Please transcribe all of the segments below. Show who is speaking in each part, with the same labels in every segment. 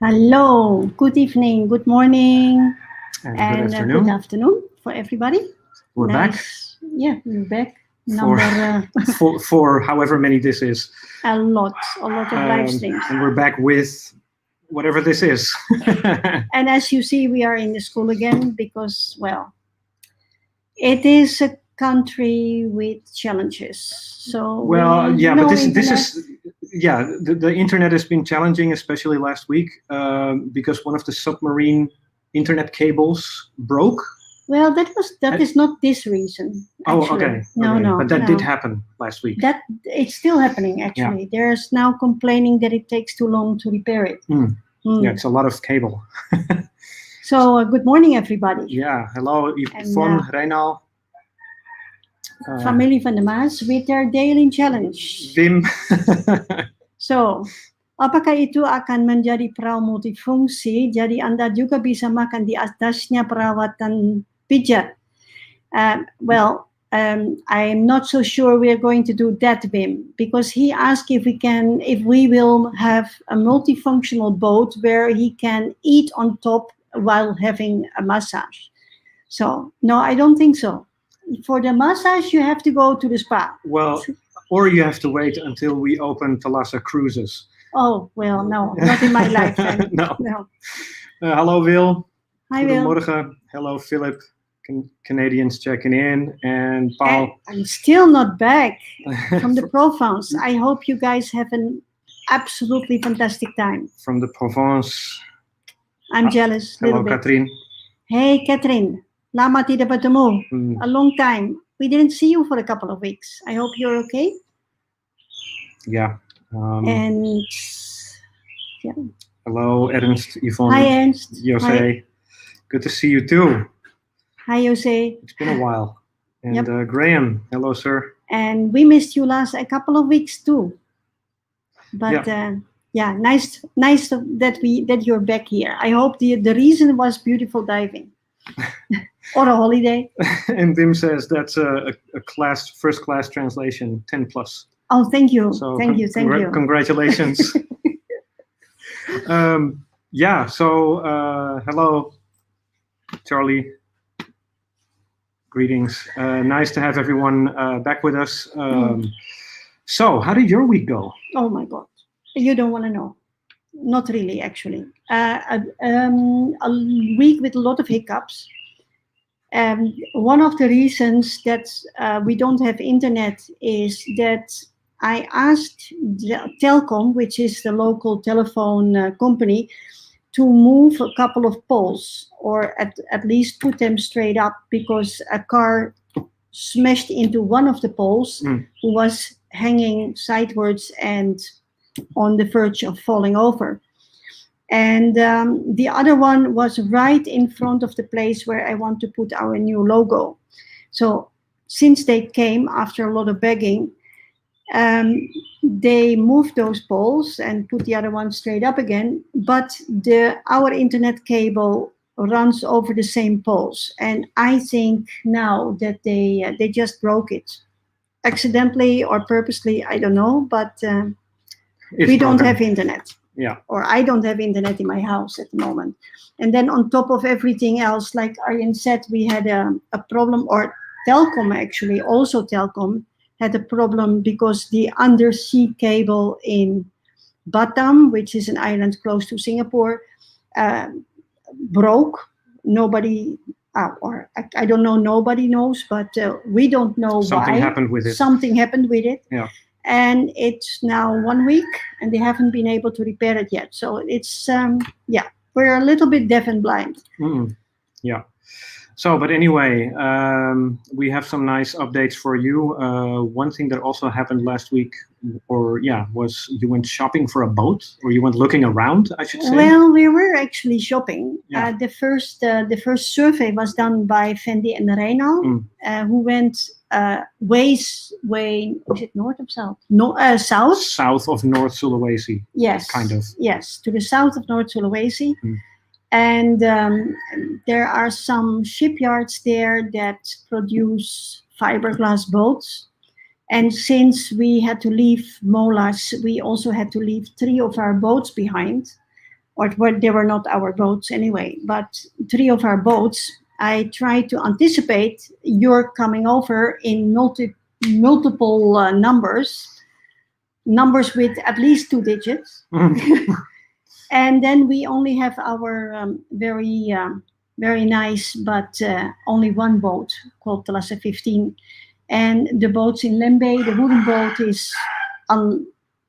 Speaker 1: Hello, good evening, good morning,
Speaker 2: and good
Speaker 1: afternoon for everybody.
Speaker 2: We're back.
Speaker 1: Yeah, we're back.
Speaker 2: For however many this is.
Speaker 1: A lot of live streams.
Speaker 2: And we're back with whatever this is.
Speaker 1: And as you see, we are in the school again because, well, it is a country with challenges. So
Speaker 2: well, yeah, but this is the internet has been challenging, especially last week, because one of the submarine internet cables broke.
Speaker 1: Well, that is not this reason. Actually.
Speaker 2: Oh, okay.
Speaker 1: No.
Speaker 2: But that did happen last week.
Speaker 1: That it's still happening actually. Yeah. There's now complaining that it takes too long to repair it.
Speaker 2: Yeah, it's a lot of cable.
Speaker 1: So good morning, everybody.
Speaker 2: Yeah, hello, Yvonne, Reinal.
Speaker 1: Familie van der Maas with their daily challenge.
Speaker 2: Wim.
Speaker 1: So, apakah itu akan menjadi perahu multifungsi? Jadi Anda juga bisa makan di atasnya perawatan pijat. I'm not so sure we are going to do that, Wim, because he asked if we will have a multifunctional boat where he can eat on top while having a massage. So, no, I don't think so. For the massage, you have to go to the spa.
Speaker 2: Well, or you have to wait until we open Thalassa Cruises.
Speaker 1: Oh, well, no, not in my lifetime.
Speaker 2: No. Hello, Wil.
Speaker 1: Hi,
Speaker 2: Goedemorgen. Wil. Hello, Philip. Canadians checking in. And Paul.
Speaker 1: I'm still not back from the Provence. I hope you guys have an absolutely fantastic time.
Speaker 2: From the Provence.
Speaker 1: I'm jealous.
Speaker 2: Hello, Catherine.
Speaker 1: Hey, Catherine. Lama tidak bertemu. A long time. We didn't see you for a couple of weeks. I hope you're okay.
Speaker 2: Yeah.
Speaker 1: And yeah.
Speaker 2: Hello, Ernst, Yvonne.
Speaker 1: Hi, Ernst.
Speaker 2: Jose.
Speaker 1: Hi.
Speaker 2: Good to see you too.
Speaker 1: Hi, Jose.
Speaker 2: It's been a while. And Graham. Hello, sir.
Speaker 1: And we missed you a couple of weeks too. But nice that you're back here. I hope the reason was beautiful diving. Or a holiday.
Speaker 2: And Wim says that's a first class translation, 10 plus.
Speaker 1: Oh, thank you.
Speaker 2: So
Speaker 1: thank you.
Speaker 2: Congratulations. Hello, Charlie. Greetings. Nice to have everyone back with us. So, how did your week go?
Speaker 1: Oh my God. You don't want to know. Not really, actually. A week with a lot of hiccups. One of the reasons that we don't have internet is that I asked Telkom, which is the local telephone company, to move a couple of poles, or at least put them straight up, because a car smashed into one of the poles who was hanging sideways and on the verge of falling over. And the other one was right in front of the place where I want to put our new logo. So since they came after a lot of begging, they moved those poles and put the other one straight up again. But our internet cable runs over the same poles. And I think now that they just broke it. accidentally or purposely, I don't know, but
Speaker 2: It's
Speaker 1: we don't
Speaker 2: broken.
Speaker 1: have internet.
Speaker 2: Yeah.
Speaker 1: Or I don't have internet in my house at the moment. And then on top of everything else, like Arjen said, we had a problem, or Telkom actually, also Telkom had a problem because the undersea cable in Batam, which is an island close to Singapore, uh, broke. Nobody, or I don't know, nobody knows, but we don't know
Speaker 2: Something
Speaker 1: why.
Speaker 2: happened with it.
Speaker 1: Something happened with it.
Speaker 2: Yeah.
Speaker 1: And it's now 1 week, and they haven't been able to repair it yet. So it's, yeah, we're a little bit deaf and blind.
Speaker 2: Yeah. So, but anyway, we have some nice updates for you. One thing that also happened last week, was you went shopping for a boat, or you went looking around, I should say.
Speaker 1: Well, we were actually shopping.
Speaker 2: Yeah.
Speaker 1: The first survey was done by Fendi and Reinal, who went is it north or south? No, south.
Speaker 2: South of North Sulawesi.
Speaker 1: Yes.
Speaker 2: Kind of.
Speaker 1: Yes, to the south of North Sulawesi. And there are some shipyards there that produce fiberglass boats. And since we had to leave Molas, we also had to leave 3 of our boats behind. Or they were not our boats anyway, but 3 of our boats. I tried to anticipate your coming over in multiple numbers with at least 2 digits. And then we only have our very nice, but only one boat called Thalassa 15. And the boats in Lembe, the wooden boat is,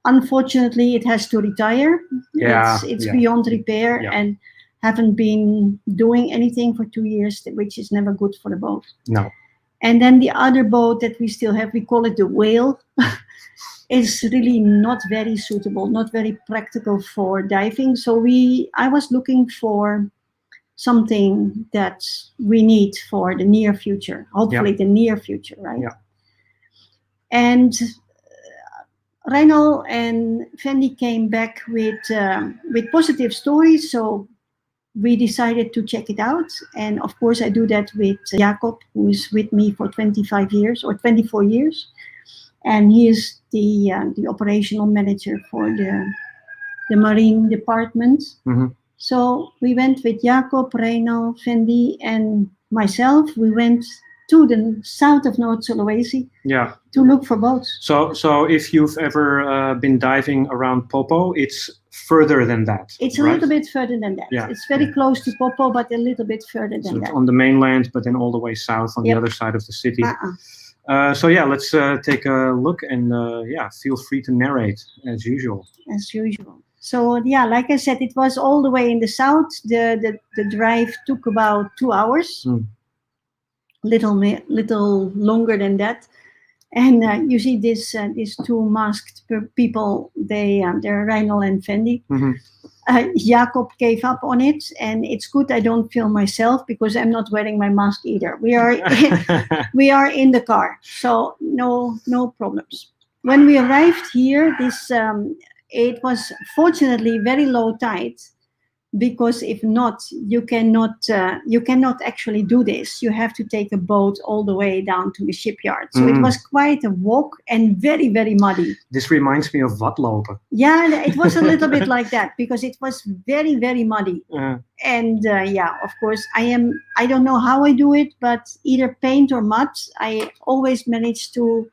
Speaker 1: unfortunately, it has to retire.
Speaker 2: Yeah,
Speaker 1: it's beyond repair and haven't been doing anything for 2 years, which is never good for the boat.
Speaker 2: No.
Speaker 1: And then the other boat that we still have, we call it the Whale. Is really not very suitable, not very practical for diving. So I was looking for something that we need for the near future, hopefully the near future, right?
Speaker 2: Yeah.
Speaker 1: And Reinal and Fendi came back with positive stories, so we decided to check it out. And of course, I do that with Jacob, who is with me for 25 years or 24 years. And he is the operational manager for the marine department. So we went with Jacob, Reinal, Fendi, and myself. We went to the south of North Sulawesi to look for boats.
Speaker 2: So if you've ever been diving around Popo, it's further than that.
Speaker 1: It's a little bit further than that.
Speaker 2: Yeah.
Speaker 1: It's very close to Popo, but a little bit further than that.
Speaker 2: It's on the mainland, but then all the way south on the other side of the city. So let's take a look and feel free to narrate as usual.
Speaker 1: As usual. So like I said, it was all the way in the south. The drive took about 2 hours, little longer than that. And you see these 2 masked people. They're Reinal and Fendi. Jacob gave up on it, and it's good I don't film myself because I'm not wearing my mask either. We are in the car, so no problems. When we arrived here, it was fortunately very low tide, because if not, you cannot actually do this. You have to take a boat all the way down to the shipyard. So it was quite a walk and very, very muddy.
Speaker 2: This reminds me of watlopen.
Speaker 1: Yeah, it was a little bit like that because it was very, very muddy. And of course, I don't know how I do it, but either paint or mud, I always manage to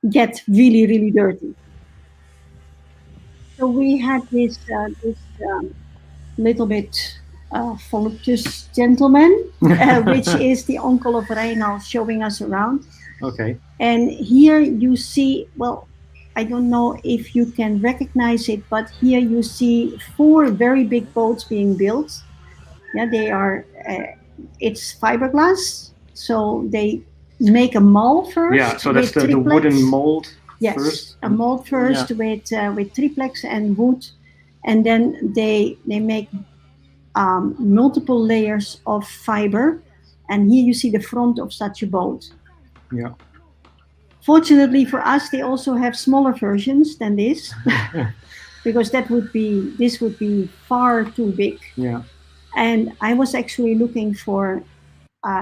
Speaker 1: get really, really dirty. So we had this little bit voluptuous gentleman, which is the uncle of Reinal, showing us around.
Speaker 2: Okay.
Speaker 1: And here you see, well, I don't know if you can recognize it, but here you see 4 very big boats being built. Yeah, they are, it's fiberglass, so they make a mold first.
Speaker 2: Yeah, so that's the wooden mold.
Speaker 1: Yes,
Speaker 2: first.
Speaker 1: A mold first with triplex and wood. And then they make multiple layers of fiber. And here you see the front of such a boat.
Speaker 2: Yeah.
Speaker 1: Fortunately for us, they also have smaller versions than this, because this would be far too big.
Speaker 2: Yeah.
Speaker 1: And I was actually looking for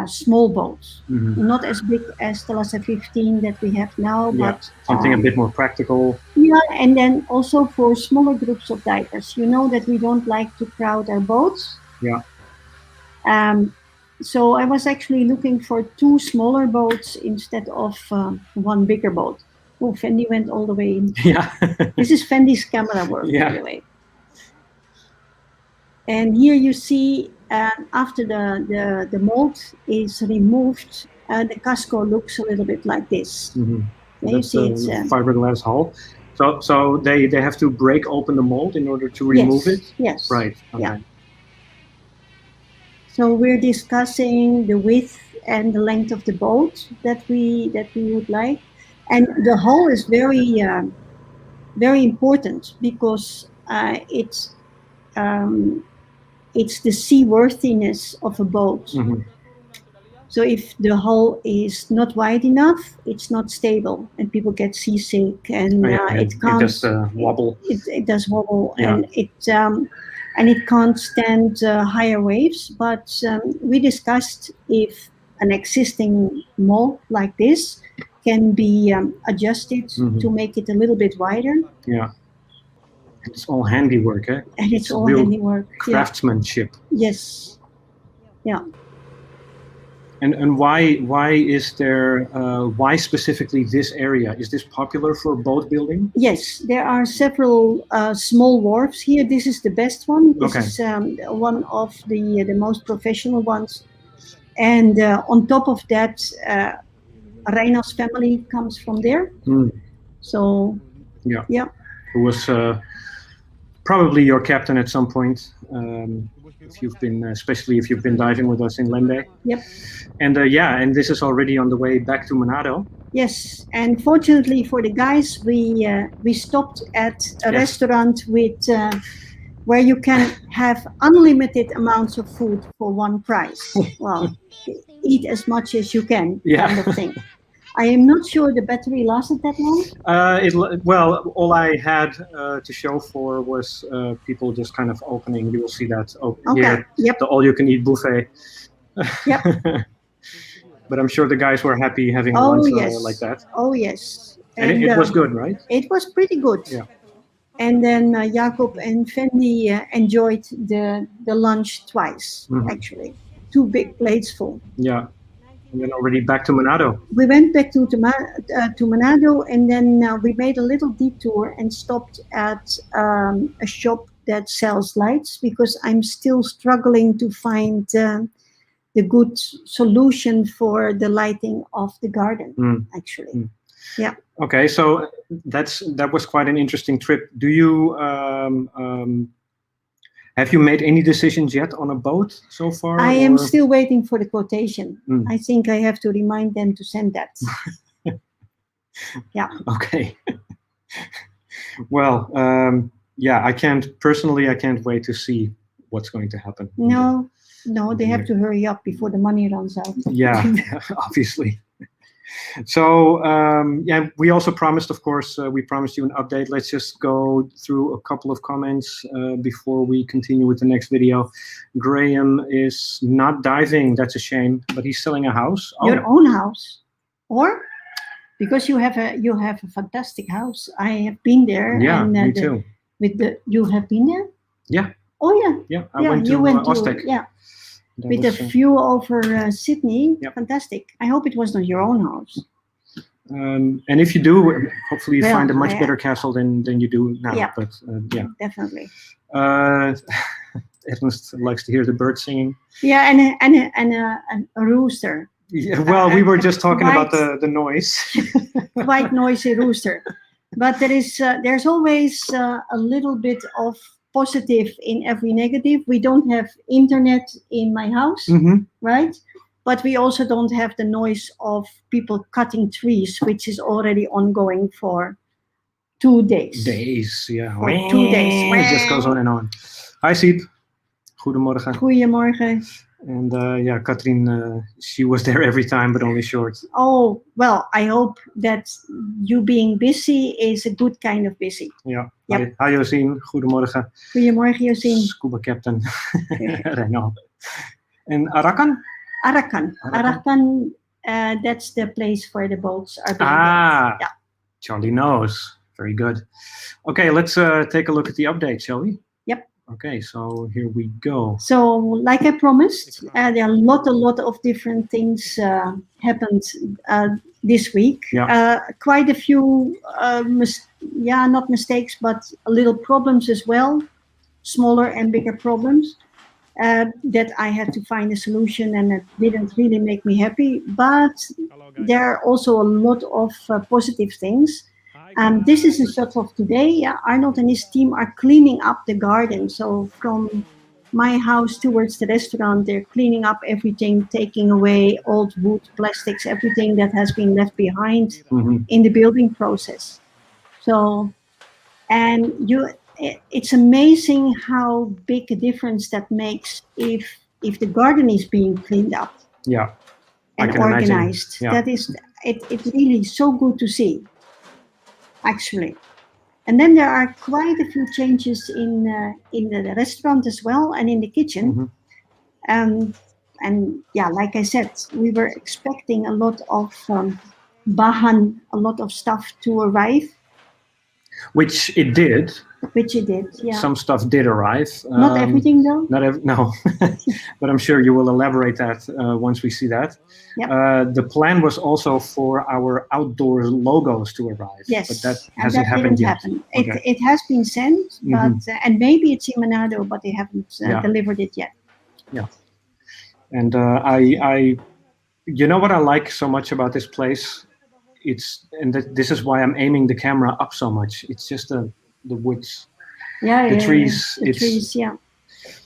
Speaker 1: small boats,
Speaker 2: Mhm.
Speaker 1: not as big as Thalassa 15 that we have now,
Speaker 2: Yeah,
Speaker 1: but
Speaker 2: something a bit more practical.
Speaker 1: yeah, and then also for smaller groups of divers. You know that we don't like to crowd our boats.
Speaker 2: Yeah.
Speaker 1: So I was actually looking for two smaller boats instead of one bigger boat. Oh, Fendi went all the way in.
Speaker 2: Yeah.
Speaker 1: This is Fendi's camera work, by
Speaker 2: Yeah.
Speaker 1: the way. And here you see after the mold is removed, the casco looks a little bit like this.
Speaker 2: Mhm.
Speaker 1: Yeah, you
Speaker 2: That's
Speaker 1: see
Speaker 2: the
Speaker 1: it's
Speaker 2: fiberglass hull. So they have to break open the mold in order to remove
Speaker 1: yes,
Speaker 2: it.
Speaker 1: yes,
Speaker 2: Right. Okay.
Speaker 1: yeah. So we're discussing the width and the length of the boat that we would like, and the hull is very important because it's the seaworthiness of a boat.
Speaker 2: Mhm.
Speaker 1: So if the hull is not wide enough, it's not stable, and people get seasick, and
Speaker 2: Oh, yeah,
Speaker 1: it can't.
Speaker 2: does wobble.
Speaker 1: It does wobble,
Speaker 2: Yeah.
Speaker 1: and it can't stand higher waves. But we discussed if an existing mold like this can be adjusted
Speaker 2: Mhm.
Speaker 1: to make it a little bit wider,
Speaker 2: Yeah. It's all handiwork, eh?
Speaker 1: and it's all
Speaker 2: real
Speaker 1: handiwork. Yeah.
Speaker 2: craftsmanship.
Speaker 1: Yes. Yeah.
Speaker 2: And why is there why specifically this area? Is this popular for boat building?
Speaker 1: Yes, there are several small wharves here. This is the best one. This
Speaker 2: Okay.
Speaker 1: is one of the most professional ones. And on top of that, Reina's family comes from there.
Speaker 2: Mm.
Speaker 1: So,
Speaker 2: Yeah.
Speaker 1: yeah.
Speaker 2: Who was probably your captain at some point, especially if you've been diving with us in Lende.
Speaker 1: Yep.
Speaker 2: And and this is already on the way back to Manado.
Speaker 1: Yes, and fortunately for the guys, we stopped at a restaurant with where you can have unlimited amounts of food for one price. Well, eat as much as you can, kind of thing. I am not sure the battery lasted that long.
Speaker 2: Well, all I had to show for was people just kind of opening. You will see that here,
Speaker 1: Yep.
Speaker 2: the all-you-can-eat buffet.
Speaker 1: Yep.
Speaker 2: But I'm sure the guys were happy having lunch like that.
Speaker 1: Oh yes.
Speaker 2: And it was good, right?
Speaker 1: It was pretty good.
Speaker 2: Yeah.
Speaker 1: And then Jacob and Fendi enjoyed the lunch twice, actually. 2 big plates full.
Speaker 2: Yeah. And then already back to Manado.
Speaker 1: We went back to Manado, and then we made a little detour and stopped at a shop that sells lights, because I'm still struggling to find the good solution for the lighting of the garden, actually. Yeah.
Speaker 2: Okay, so that was quite an interesting trip. Do you have you made any decisions yet on a boat so far?
Speaker 1: I am still waiting for the quotation. I think I have to remind them to send that. Yeah.
Speaker 2: Okay. Well, I can't wait to see what's going to happen.
Speaker 1: No, they have to hurry up before the money runs out.
Speaker 2: Yeah, obviously. So we also promised, of course, we promised you an update. Let's just go through a couple of comments before we continue with the next video. Graham is not diving. That's a shame, but he's selling a house.
Speaker 1: Your own house, or because you have a fantastic house. I have been there.
Speaker 2: Yeah,
Speaker 1: and,
Speaker 2: me too.
Speaker 1: You have been there?
Speaker 2: Yeah.
Speaker 1: Oh yeah.
Speaker 2: Yeah, I went to Ostek.
Speaker 1: Yeah. With a view over Sydney. Yep. Fantastic. I hope it was not your own house.
Speaker 2: And if you do, hopefully you find a much better castle than you do now.
Speaker 1: Yeah.
Speaker 2: But yeah.
Speaker 1: Definitely.
Speaker 2: Ernest likes to hear the birds singing.
Speaker 1: Yeah, and a rooster.
Speaker 2: Yeah, well, we were just talking about the noise.
Speaker 1: Quite noisy rooster. But there's always a little bit of positive in every negative. We don't have internet in my house, right? But we also don't have the noise of people cutting trees, which is already ongoing for 2 days.
Speaker 2: Yeah.
Speaker 1: For 2 days.
Speaker 2: It just goes on and on. Hi, Siep. Goedemorgen.
Speaker 1: Goedemorgen.
Speaker 2: And Katrien, she was there every time, but only short.
Speaker 1: Oh, well, I hope that you being busy is a good kind of busy.
Speaker 2: Yeah. Yep. Hi Josien, goedemorgen.
Speaker 1: Goedemorgen Josien.
Speaker 2: Scuba captain, Renaud. En Arakan?
Speaker 1: Arakan.
Speaker 2: Arakan?
Speaker 1: Arakan, that's the place where the boats are being built.
Speaker 2: Ah,
Speaker 1: Yeah.
Speaker 2: Charlie knows. Very good. Okay, let's take a look at the update, shall we?
Speaker 1: Yep.
Speaker 2: Okay, so here we go.
Speaker 1: So, like I promised, there are a lot of different things happened this week.
Speaker 2: Yeah.
Speaker 1: Quite a few, not mistakes, but little problems as well, smaller and bigger problems that I had to find a solution, and it didn't really make me happy. But there are also a lot of positive things. This is a shot of today. Arnold and his team are cleaning up the garden. So from my house towards the restaurant, they're cleaning up everything, taking away old wood, plastics, everything that has been left behind in the building process. So, and it's amazing how big a difference that makes if the garden is being cleaned up.
Speaker 2: Yeah.
Speaker 1: And organized. Yeah. That is, it's really so good to see, actually. And then there are quite a few changes in the restaurant as well, and in the kitchen. And yeah, like I said, we were expecting a lot of bahan, a lot of stuff to arrive.
Speaker 2: Which it did.
Speaker 1: Which it did, yeah.
Speaker 2: Some stuff did arrive.
Speaker 1: Not everything, though.
Speaker 2: No, but I'm sure you will elaborate that once we see that.
Speaker 1: Yep.
Speaker 2: The plan was also for our outdoor logos to arrive.
Speaker 1: Yes,
Speaker 2: but that hasn't happened yet.
Speaker 1: Okay. It has been sent, but and maybe it's in Manado, but they haven't delivered it yet.
Speaker 2: Yeah, and I, you know what I like so much about this place? This is why I'm aiming the camera up so much. It's just the woods, the trees.
Speaker 1: The trees, yeah.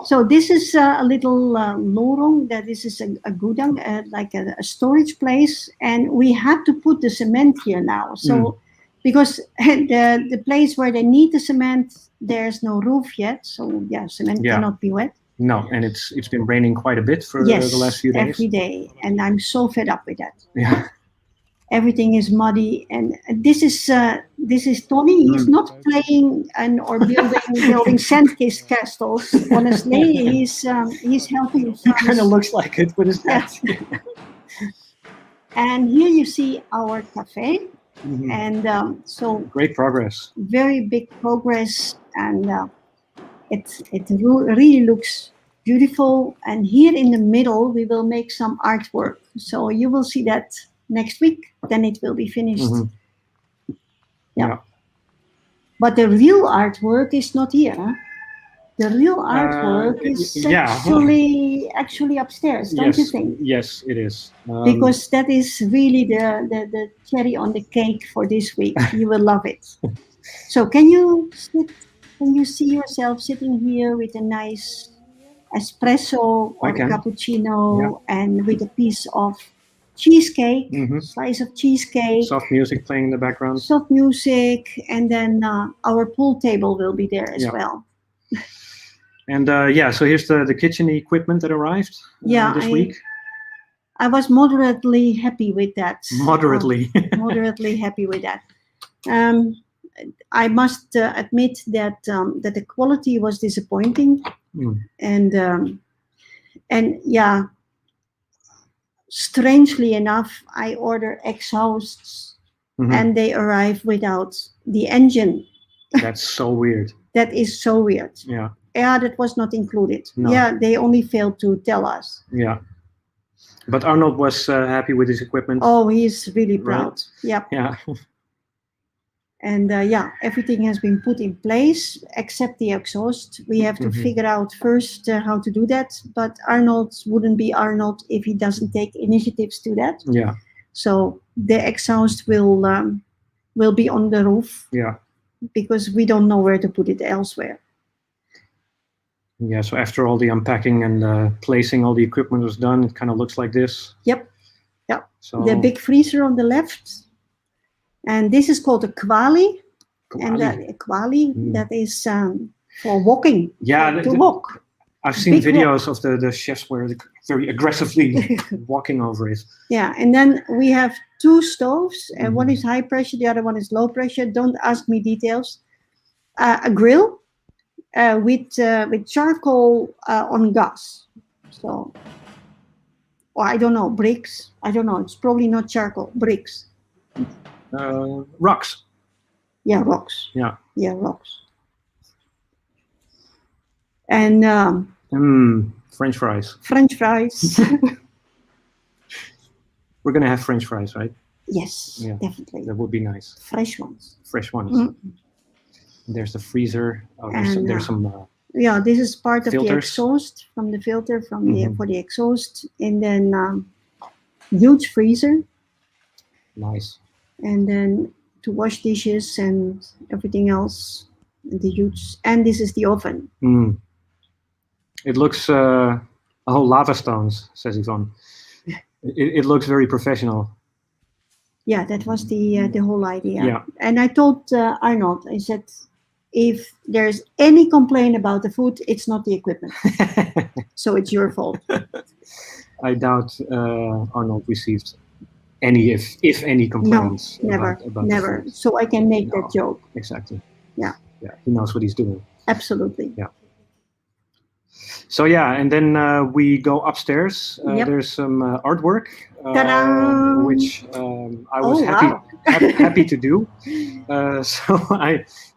Speaker 1: So this is a little lorong. That this is a gudang, like a storage place, and we had to put the cement here now. So because the place where they need the cement, there's no roof yet. So yeah, cement cannot be wet.
Speaker 2: No, and it's been raining quite a bit for the last few days.
Speaker 1: Every day, and I'm so fed up with that.
Speaker 2: Yeah.
Speaker 1: Everything is muddy, and this is Tony. He's not playing or building sand castles. Honestly, he's helping.
Speaker 2: He kind of looks like it with his hat.
Speaker 1: And here you see our cafe, and so
Speaker 2: great progress.
Speaker 1: Very big progress, and it really looks beautiful. And here in the middle, we will make some artwork. So you will see that next week, then it will be finished. Yeah. But the real artwork is not here. The real artwork is actually upstairs, don't you think?
Speaker 2: Yes, it is.
Speaker 1: Because that is really the cherry on the cake for this week. You will love it. So can you see yourself sitting here with a nice espresso or a cappuccino and with a piece of cheesecake, slice of cheesecake.
Speaker 2: Soft music playing in the background.
Speaker 1: Soft music, and then our pool table will be there as well.
Speaker 2: And so here's the kitchen equipment that arrived this week.
Speaker 1: I was moderately happy with that.
Speaker 2: Moderately.
Speaker 1: Moderately happy with that. I must admit that the quality was disappointing, and yeah. Strangely enough, I order exhausts and they arrive without the engine.
Speaker 2: That's so weird.
Speaker 1: That is so weird.
Speaker 2: Yeah.
Speaker 1: Yeah, that was not included.
Speaker 2: No.
Speaker 1: Yeah, they only failed to tell us.
Speaker 2: Yeah. But Arnold was happy with his equipment.
Speaker 1: Oh, he's really proud.
Speaker 2: Right?
Speaker 1: Yep.
Speaker 2: Yeah.
Speaker 1: And everything has been put in place except the exhaust. We have to figure out first how to do that. But Arnold wouldn't be Arnold if he doesn't take initiatives to that.
Speaker 2: Yeah.
Speaker 1: So the exhaust will be on the roof.
Speaker 2: Yeah.
Speaker 1: Because we don't know where to put it elsewhere.
Speaker 2: Yeah. So after all the unpacking and placing all the equipment was done, it kind of looks like this.
Speaker 1: Yep. Yep.
Speaker 2: So
Speaker 1: the big freezer on the left. And this is called a kwali. And a kwali, that is for walking.
Speaker 2: Yeah,
Speaker 1: to walk.
Speaker 2: I've seen videos of the chefs where they're very aggressively walking over it.
Speaker 1: Yeah, and then we have two stoves, and one is high pressure, the other one is low pressure. Don't ask me details. A grill with charcoal on gas. So or I don't know, bricks. I don't know. It's probably not charcoal. Bricks.
Speaker 2: Rocks.
Speaker 1: Yeah, rocks.
Speaker 2: Yeah.
Speaker 1: Yeah, rocks. And
Speaker 2: French fries.
Speaker 1: French fries.
Speaker 2: We're gonna have French fries, right?
Speaker 1: Yes,
Speaker 2: Yeah.
Speaker 1: definitely.
Speaker 2: That would be nice.
Speaker 1: Fresh ones.
Speaker 2: Fresh ones.
Speaker 1: Mm.
Speaker 2: There's the freezer. Oh,
Speaker 1: And,
Speaker 2: there's some.
Speaker 1: Yeah, this is part of the
Speaker 2: filters.
Speaker 1: exhaust from the filter from
Speaker 2: Mhm.
Speaker 1: for the exhaust, and then huge freezer,
Speaker 2: Nice.
Speaker 1: and then to wash dishes and everything else. The huge, and this is the oven.
Speaker 2: Mm. It looks lava stones, says Yvonne. It looks very professional.
Speaker 1: Yeah, that was the whole idea.
Speaker 2: Yeah.
Speaker 1: And I told Arnold, I said, if there's any complaint about the food, it's not the equipment. So it's your fault.
Speaker 2: I doubt Arnold received any, if any, complaints.
Speaker 1: No, never,
Speaker 2: about
Speaker 1: never.
Speaker 2: The food.
Speaker 1: So I can make
Speaker 2: No.
Speaker 1: that joke.
Speaker 2: Exactly.
Speaker 1: Yeah.
Speaker 2: Yeah, he knows what he's doing.
Speaker 1: Absolutely.
Speaker 2: Yeah. So yeah, and then we go upstairs.
Speaker 1: Yep.
Speaker 2: There's some artwork,
Speaker 1: Ta-da!
Speaker 2: which I was happy to do. So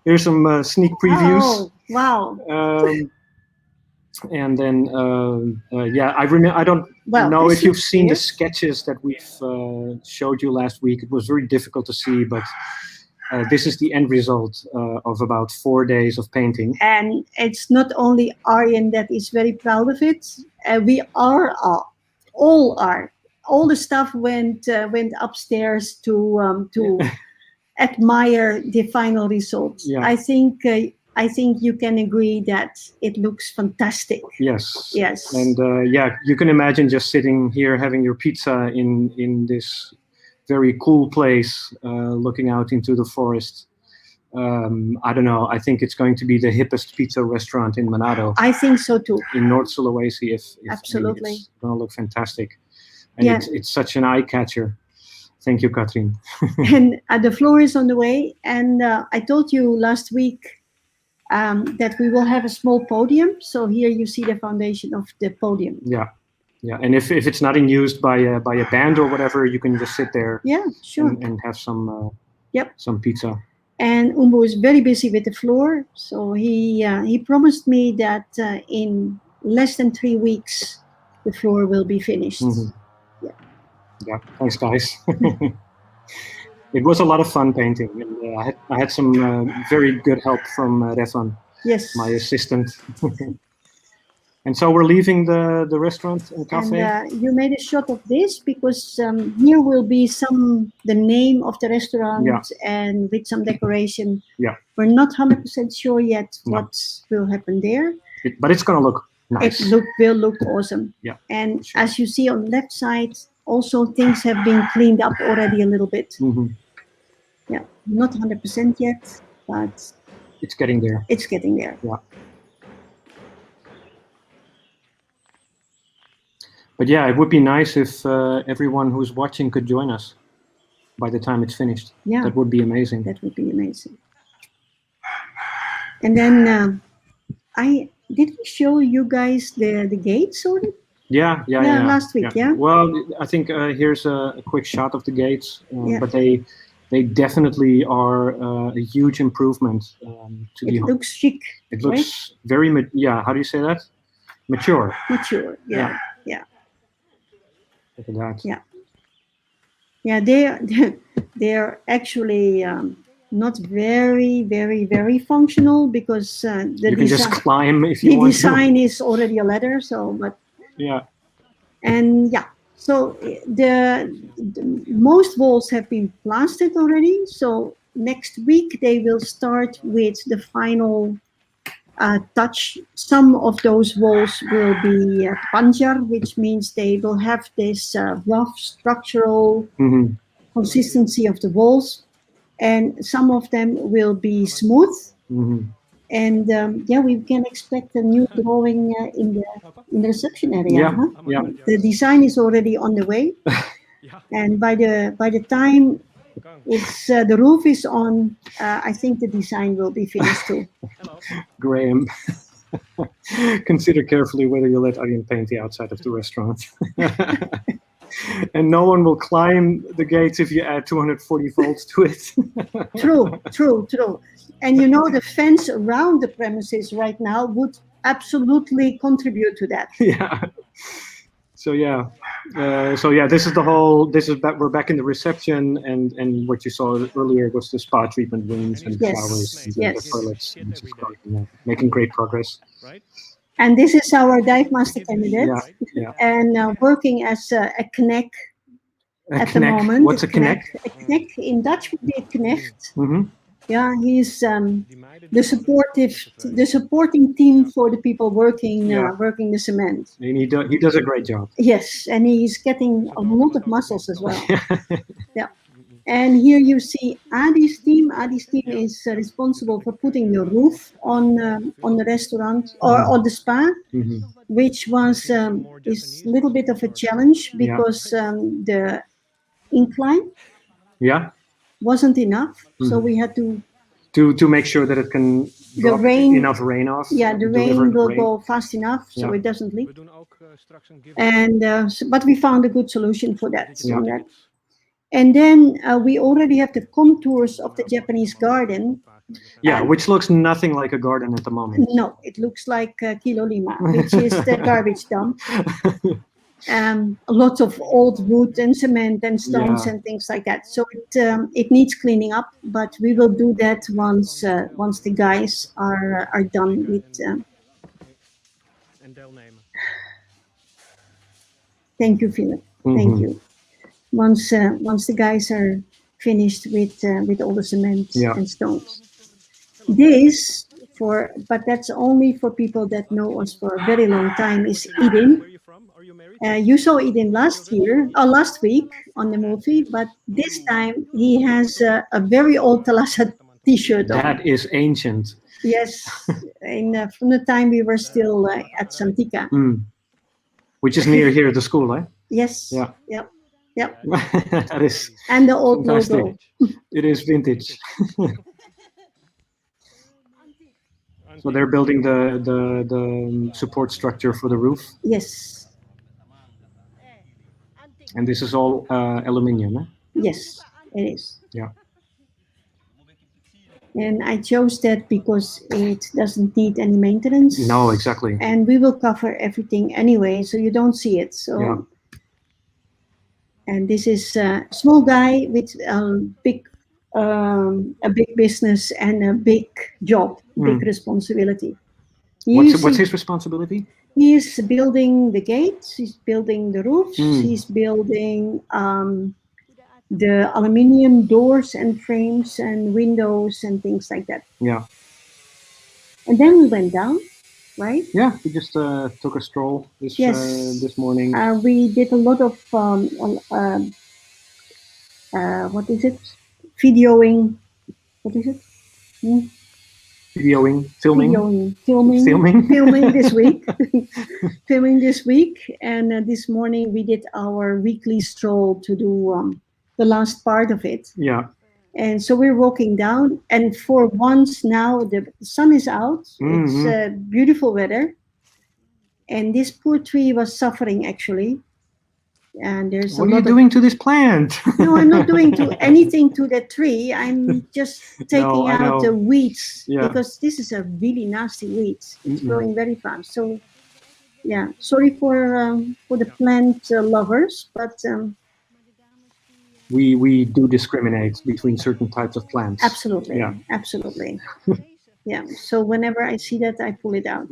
Speaker 2: here's some sneak previews.
Speaker 1: Oh, wow.
Speaker 2: And then yeah, I remember. I don't know if you've seen the sketches that we've showed you last week. It was very difficult to see, but this is the end result of about 4 days of painting.
Speaker 1: And it's not only Arjen that is very proud of it. We are all are. All the stuff went upstairs to admire the final result.
Speaker 2: Yeah.
Speaker 1: I think you can agree that it looks fantastic.
Speaker 2: Yes.
Speaker 1: Yes.
Speaker 2: And yeah, you can imagine just sitting here having your pizza in this very cool place, looking out into the forest. I don't know. I think it's going to be the hippest pizza restaurant in Manado.
Speaker 1: I think so too.
Speaker 2: In North Sulawesi, if
Speaker 1: Absolutely.
Speaker 2: It's going to look fantastic, and it's such an eye catcher. Thank you, Katrien.
Speaker 1: And the floor is on the way. And I told you last week that we will have a small podium. So here you see the foundation of the podium.
Speaker 2: Yeah. Yeah, and if it's not in use by a band or whatever, you can just sit there.
Speaker 1: Yeah, sure.
Speaker 2: And have some some pizza.
Speaker 1: And Umbo is very busy with the floor, so he promised me that in less than 3 weeks the floor will be finished.
Speaker 2: Mm-hmm.
Speaker 1: Yeah.
Speaker 2: Yeah. Thanks, guys. It was a lot of fun painting, and I had some very good help from Refan,
Speaker 1: yes,
Speaker 2: my assistant. And so we're leaving the restaurant and cafe.
Speaker 1: And you made a shot of this because here will be the name of the restaurant and with some decoration.
Speaker 2: Yeah.
Speaker 1: We're not 100% sure yet what will happen there.
Speaker 2: But it's going to look nice.
Speaker 1: It will look awesome.
Speaker 2: Yeah.
Speaker 1: And as you see on the left side, also things have been cleaned up already a little bit.
Speaker 2: Mm-hmm.
Speaker 1: Yeah, not 100% yet, but
Speaker 2: it's getting there.
Speaker 1: It's getting there.
Speaker 2: Yeah. But yeah, it would be nice if everyone who's watching could join us by the time it's finished.
Speaker 1: Yeah.
Speaker 2: That would be amazing.
Speaker 1: That would be amazing. And then did we show you guys the gates already?
Speaker 2: Yeah.
Speaker 1: Last week, yeah.
Speaker 2: Well, I think here's a quick shot of the gates, but they definitely are a huge improvement to the.
Speaker 1: It looks chic.
Speaker 2: It looks very how do you say that? Mature.
Speaker 1: Mature. Yeah.
Speaker 2: Look at that.
Speaker 1: Yeah, they're actually not very, very, very functional because
Speaker 2: you can just climb if you want.
Speaker 1: The design is already a ladder, so but.
Speaker 2: Yeah.
Speaker 1: And so the most walls have been plastered already. So next week they will start with the final touch. Some of those walls will be panjar, which means they will have this rough structural consistency of the walls, and some of them will be smooth.
Speaker 2: Mm-hmm.
Speaker 1: And we can expect a new drawing in the reception area.
Speaker 2: Yeah.
Speaker 1: The design is already on the way, and by the time it's the roof is on, I think the design will be finished too.
Speaker 2: Graham. Consider carefully whether you let Arjen paint the outside of the restaurant. And no one will climb the gates if you add 240 volts to it.
Speaker 1: True. And the fence around the premises right now would absolutely contribute to that.
Speaker 2: Yeah. So this is we're back in the reception, and what you saw earlier was the spa treatment rooms and the
Speaker 1: Yes,
Speaker 2: flowers and
Speaker 1: yes.
Speaker 2: the toilets. And this is making great progress.
Speaker 1: And this is our dive master candidate,
Speaker 2: Yeah.
Speaker 1: and working as a knecht
Speaker 2: A
Speaker 1: at the
Speaker 2: knecht.
Speaker 1: moment.
Speaker 2: What's a knecht?
Speaker 1: A knecht in Dutch would be a knecht.
Speaker 2: Mm-hmm.
Speaker 1: Yeah, he's the supporting team for the people working the cement.
Speaker 2: And he does a great job.
Speaker 1: Yes, and he's getting a lot of muscles as well. Yeah. And here you see Adi's team. Adi's team is responsible for putting the roof on the restaurant or on the spa, which was is a little bit of a challenge because the incline wasn't enough. So we had to
Speaker 2: make sure that it can drop enough rain off.
Speaker 1: Yeah, the rain will go fast enough so it doesn't leak. And but we found a good solution for that. And then we already have the contours of the Japanese garden.
Speaker 2: Yeah, which looks nothing like a garden at the moment.
Speaker 1: No, it looks like Kilo Lima, which is the garbage dump. Lots of old wood and cement and stones and things like that. So it needs cleaning up, but we will do that once the guys are done with. Thank you, Philip. Thank you. Once the guys are finished with all the cement and stones. But that's only for people that know us for a very long time, is Idin. You saw Idin last week on the movie, but this time he has a very old Thalassa t-shirt on.
Speaker 2: That is ancient.
Speaker 1: Yes, from the time we were still at Santika.
Speaker 2: Which is near here at the school, eh?
Speaker 1: Yes.
Speaker 2: Yeah.
Speaker 1: Yep.
Speaker 2: That is.
Speaker 1: And the old
Speaker 2: fantastic.
Speaker 1: logo.
Speaker 2: It is vintage. So they're building the support structure for the roof.
Speaker 1: Yes.
Speaker 2: And this is all aluminium, eh?
Speaker 1: Yes, it is.
Speaker 2: Yeah.
Speaker 1: And I chose that because it doesn't need any maintenance.
Speaker 2: No, exactly.
Speaker 1: And we will cover everything anyway, so you don't see it. So. And this is a small guy with a big business and a big job, big responsibility.
Speaker 2: What's his responsibility?
Speaker 1: He is building the gates. He's building the roofs. He's building the aluminium doors and frames and windows and things like that.
Speaker 2: Yeah.
Speaker 1: And then we went down. Right?
Speaker 2: Yeah, we just took a stroll this morning.
Speaker 1: We did a lot of what is it? Videoing. What is it?
Speaker 2: Filming
Speaker 1: this week. Filming this week, and this morning we did our weekly stroll to do the last part of it.
Speaker 2: Yeah.
Speaker 1: And so we're walking down, and for once now the sun is out. It's beautiful weather, and this poor tree was suffering actually. And there's
Speaker 2: what are you doing to this plant?
Speaker 1: No, I'm not doing anything to that tree. I'm just taking out the weeds because this is a really nasty weed. It's growing very fast. So, yeah, sorry for the plant lovers, but.
Speaker 2: We do discriminate between certain types of plants.
Speaker 1: Absolutely. Yeah. Absolutely. Yeah. So whenever I see that, I pull it out.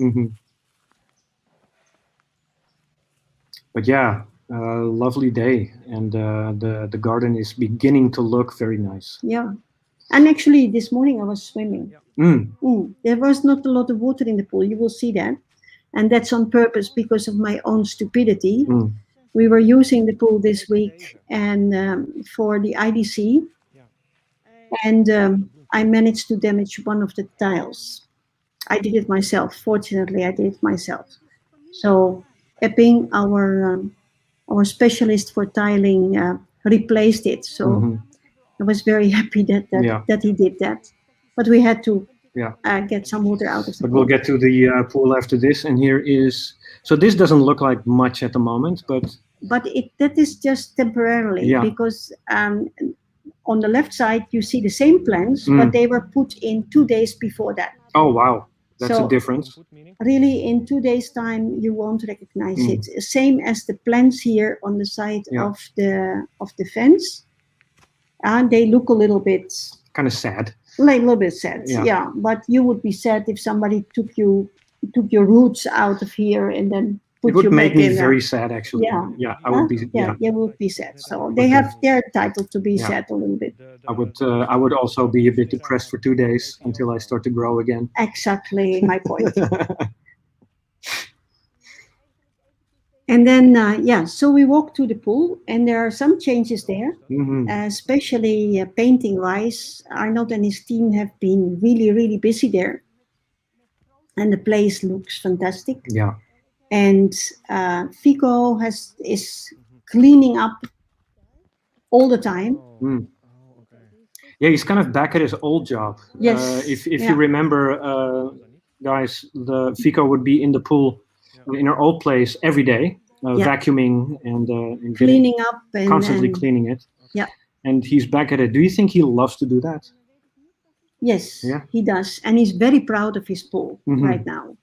Speaker 2: But yeah, lovely day, and the garden is beginning to look very nice.
Speaker 1: Yeah. And actually, this morning I was swimming. There was not a lot of water in the pool. You will see that, and that's on purpose because of my own stupidity. We were using the pool this week and for the IDC, and I managed to damage one of the tiles. I did it myself. Fortunately, I did it myself. So Epping, our specialist for tiling, replaced it. So I was very happy that he did that. But we had to
Speaker 2: Yeah.
Speaker 1: get some water out of the
Speaker 2: But
Speaker 1: pool.
Speaker 2: we'll get to the pool after this. And here is, so this doesn't look like much at the moment, but
Speaker 1: But that is just temporarily,
Speaker 2: Yeah.
Speaker 1: because on the left side you see the same plants,
Speaker 2: Mm.
Speaker 1: but they were put in 2 days before that.
Speaker 2: oh wow, that's
Speaker 1: So-
Speaker 2: a difference.
Speaker 1: Really, in 2 days' time, you won't recognize
Speaker 2: Mm.
Speaker 1: it. Same as the plants here on the side
Speaker 2: Yeah.
Speaker 1: of the fence. And they look a little bit
Speaker 2: Kind of sad.
Speaker 1: like a little bit sad.
Speaker 2: Yeah.
Speaker 1: Yeah. But you would be sad if somebody took your roots out of here and then put
Speaker 2: It would
Speaker 1: you
Speaker 2: make
Speaker 1: back
Speaker 2: me
Speaker 1: in
Speaker 2: very sad, actually.
Speaker 1: Yeah.
Speaker 2: Yeah, I would be. Yeah,
Speaker 1: you would be sad. So they're entitled to be
Speaker 2: Yeah.
Speaker 1: sad a little bit.
Speaker 2: I would also be a bit depressed for 2 days until I start to grow again.
Speaker 1: Exactly my point. And then so we walk to the pool, and there are some changes there.
Speaker 2: Mhm.
Speaker 1: Especially painting wise. Arnold and his team have been really, really busy there. And the place looks fantastic.
Speaker 2: Yeah.
Speaker 1: And Fico is cleaning up all the time.
Speaker 2: Mm. Yeah, he's kind of back at his old job.
Speaker 1: Yes,
Speaker 2: If
Speaker 1: yeah.
Speaker 2: you remember, guys, the Fico would be in the pool in our old place every day,
Speaker 1: Yeah.
Speaker 2: vacuuming and getting-
Speaker 1: Cleaning up and
Speaker 2: constantly
Speaker 1: and-
Speaker 2: cleaning it.
Speaker 1: Yeah.
Speaker 2: And he's back at it. Do you think he loves to do that?
Speaker 1: Yes,
Speaker 2: Yeah.
Speaker 1: he does. And he's very proud of his pool
Speaker 2: Mhm.
Speaker 1: right now.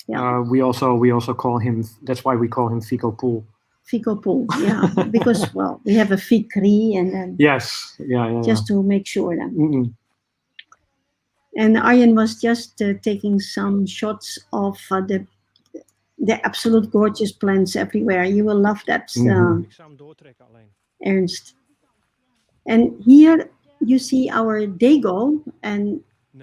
Speaker 1: Yeah.
Speaker 2: We also call him. That's why we call him Fico Pool.
Speaker 1: Fico pool, yeah. Because, well, we have a Ficri and then
Speaker 2: Yes. Yeah.
Speaker 1: just to make sure that.
Speaker 2: Mm-mm.
Speaker 1: And Arjen was just taking some shots of the absolute gorgeous plants everywhere. You will love that,
Speaker 2: Mhm.
Speaker 1: Ernst. And here you see our Dago. And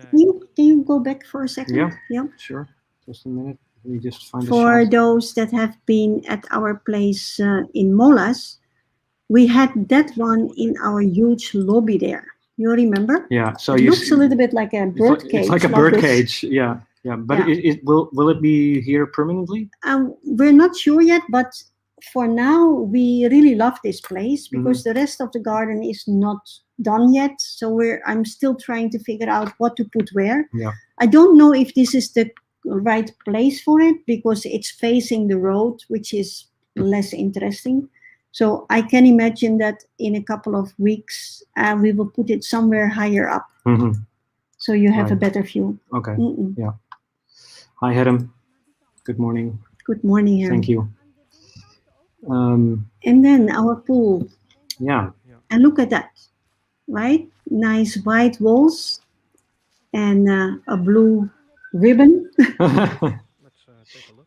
Speaker 1: can you go back for a second?
Speaker 2: Yeah. Sure. Just a minute. Let me just find
Speaker 1: For
Speaker 2: a shot.
Speaker 1: those that have been at our place in Molas, we had that one in our huge lobby there. You remember?
Speaker 2: Yeah. So
Speaker 1: It
Speaker 2: you
Speaker 1: looks a little bit like a bird cage.
Speaker 2: It's like a bird cage. Yeah. But
Speaker 1: Yeah.
Speaker 2: will it be here permanently?
Speaker 1: We're not sure yet, but for now, we really love this place because the rest of the garden is not done yet. So I'm still trying to figure out what to put where.
Speaker 2: Yeah.
Speaker 1: I don't know if this is the right place for it because it's facing the road, which is less interesting. So I can imagine that in a couple of weeks, we will put it somewhere higher up.
Speaker 2: Mm-hmm.
Speaker 1: So you have a
Speaker 2: Right.
Speaker 1: better view.
Speaker 2: Okay.
Speaker 1: Mm-mm.
Speaker 2: Hi, Adam. Good morning.
Speaker 1: Good morning, Harry.
Speaker 2: Thank you.
Speaker 1: And then our pool.
Speaker 2: Yeah.
Speaker 1: And look at that, right? Nice white walls and a blue ribbon.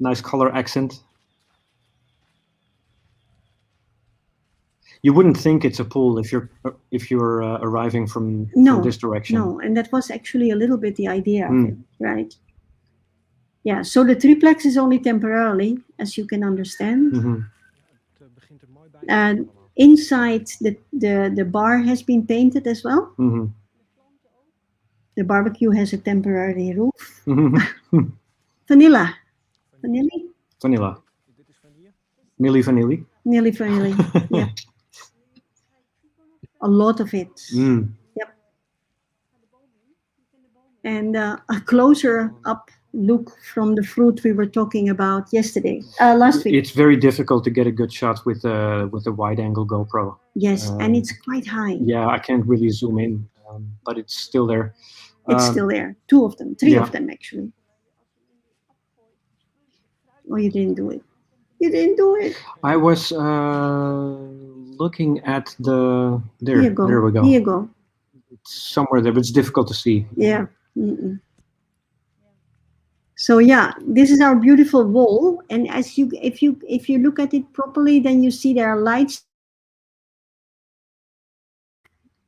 Speaker 2: Nice color accent. You wouldn't think it's a pool if you're arriving from this direction.
Speaker 1: No, and that was actually a little bit the idea of
Speaker 2: Mm.
Speaker 1: it, right? Yeah, so the triplex is only temporarily, as you can understand.
Speaker 2: Mhm.
Speaker 1: And inside the bar has been painted as well.
Speaker 2: Mhm.
Speaker 1: The barbecue has a temporary roof.
Speaker 2: Mhm.
Speaker 1: Vanilla.
Speaker 2: Vanilla. Milli Vanilli.
Speaker 1: Nearly vanilla. Yeah. A lot of it.
Speaker 2: Mm.
Speaker 1: Yep. And a closer up look from the fruit we were talking about last week.
Speaker 2: It's very difficult to get a good shot with a wide angle GoPro.
Speaker 1: Yes, and it's quite high.
Speaker 2: Yeah, I can't really zoom in, but it's still there.
Speaker 1: It's still there. 2 of them, 3 of them actually. Oh, you didn't do it. You didn't do it.
Speaker 2: I was looking at the there.
Speaker 1: Here you go.
Speaker 2: There we go.
Speaker 1: Here you go.
Speaker 2: It's somewhere there, but it's difficult to see.
Speaker 1: Yeah. Mm-mm. So yeah, this is our beautiful wall, and if you look at it properly, then you see there are lights.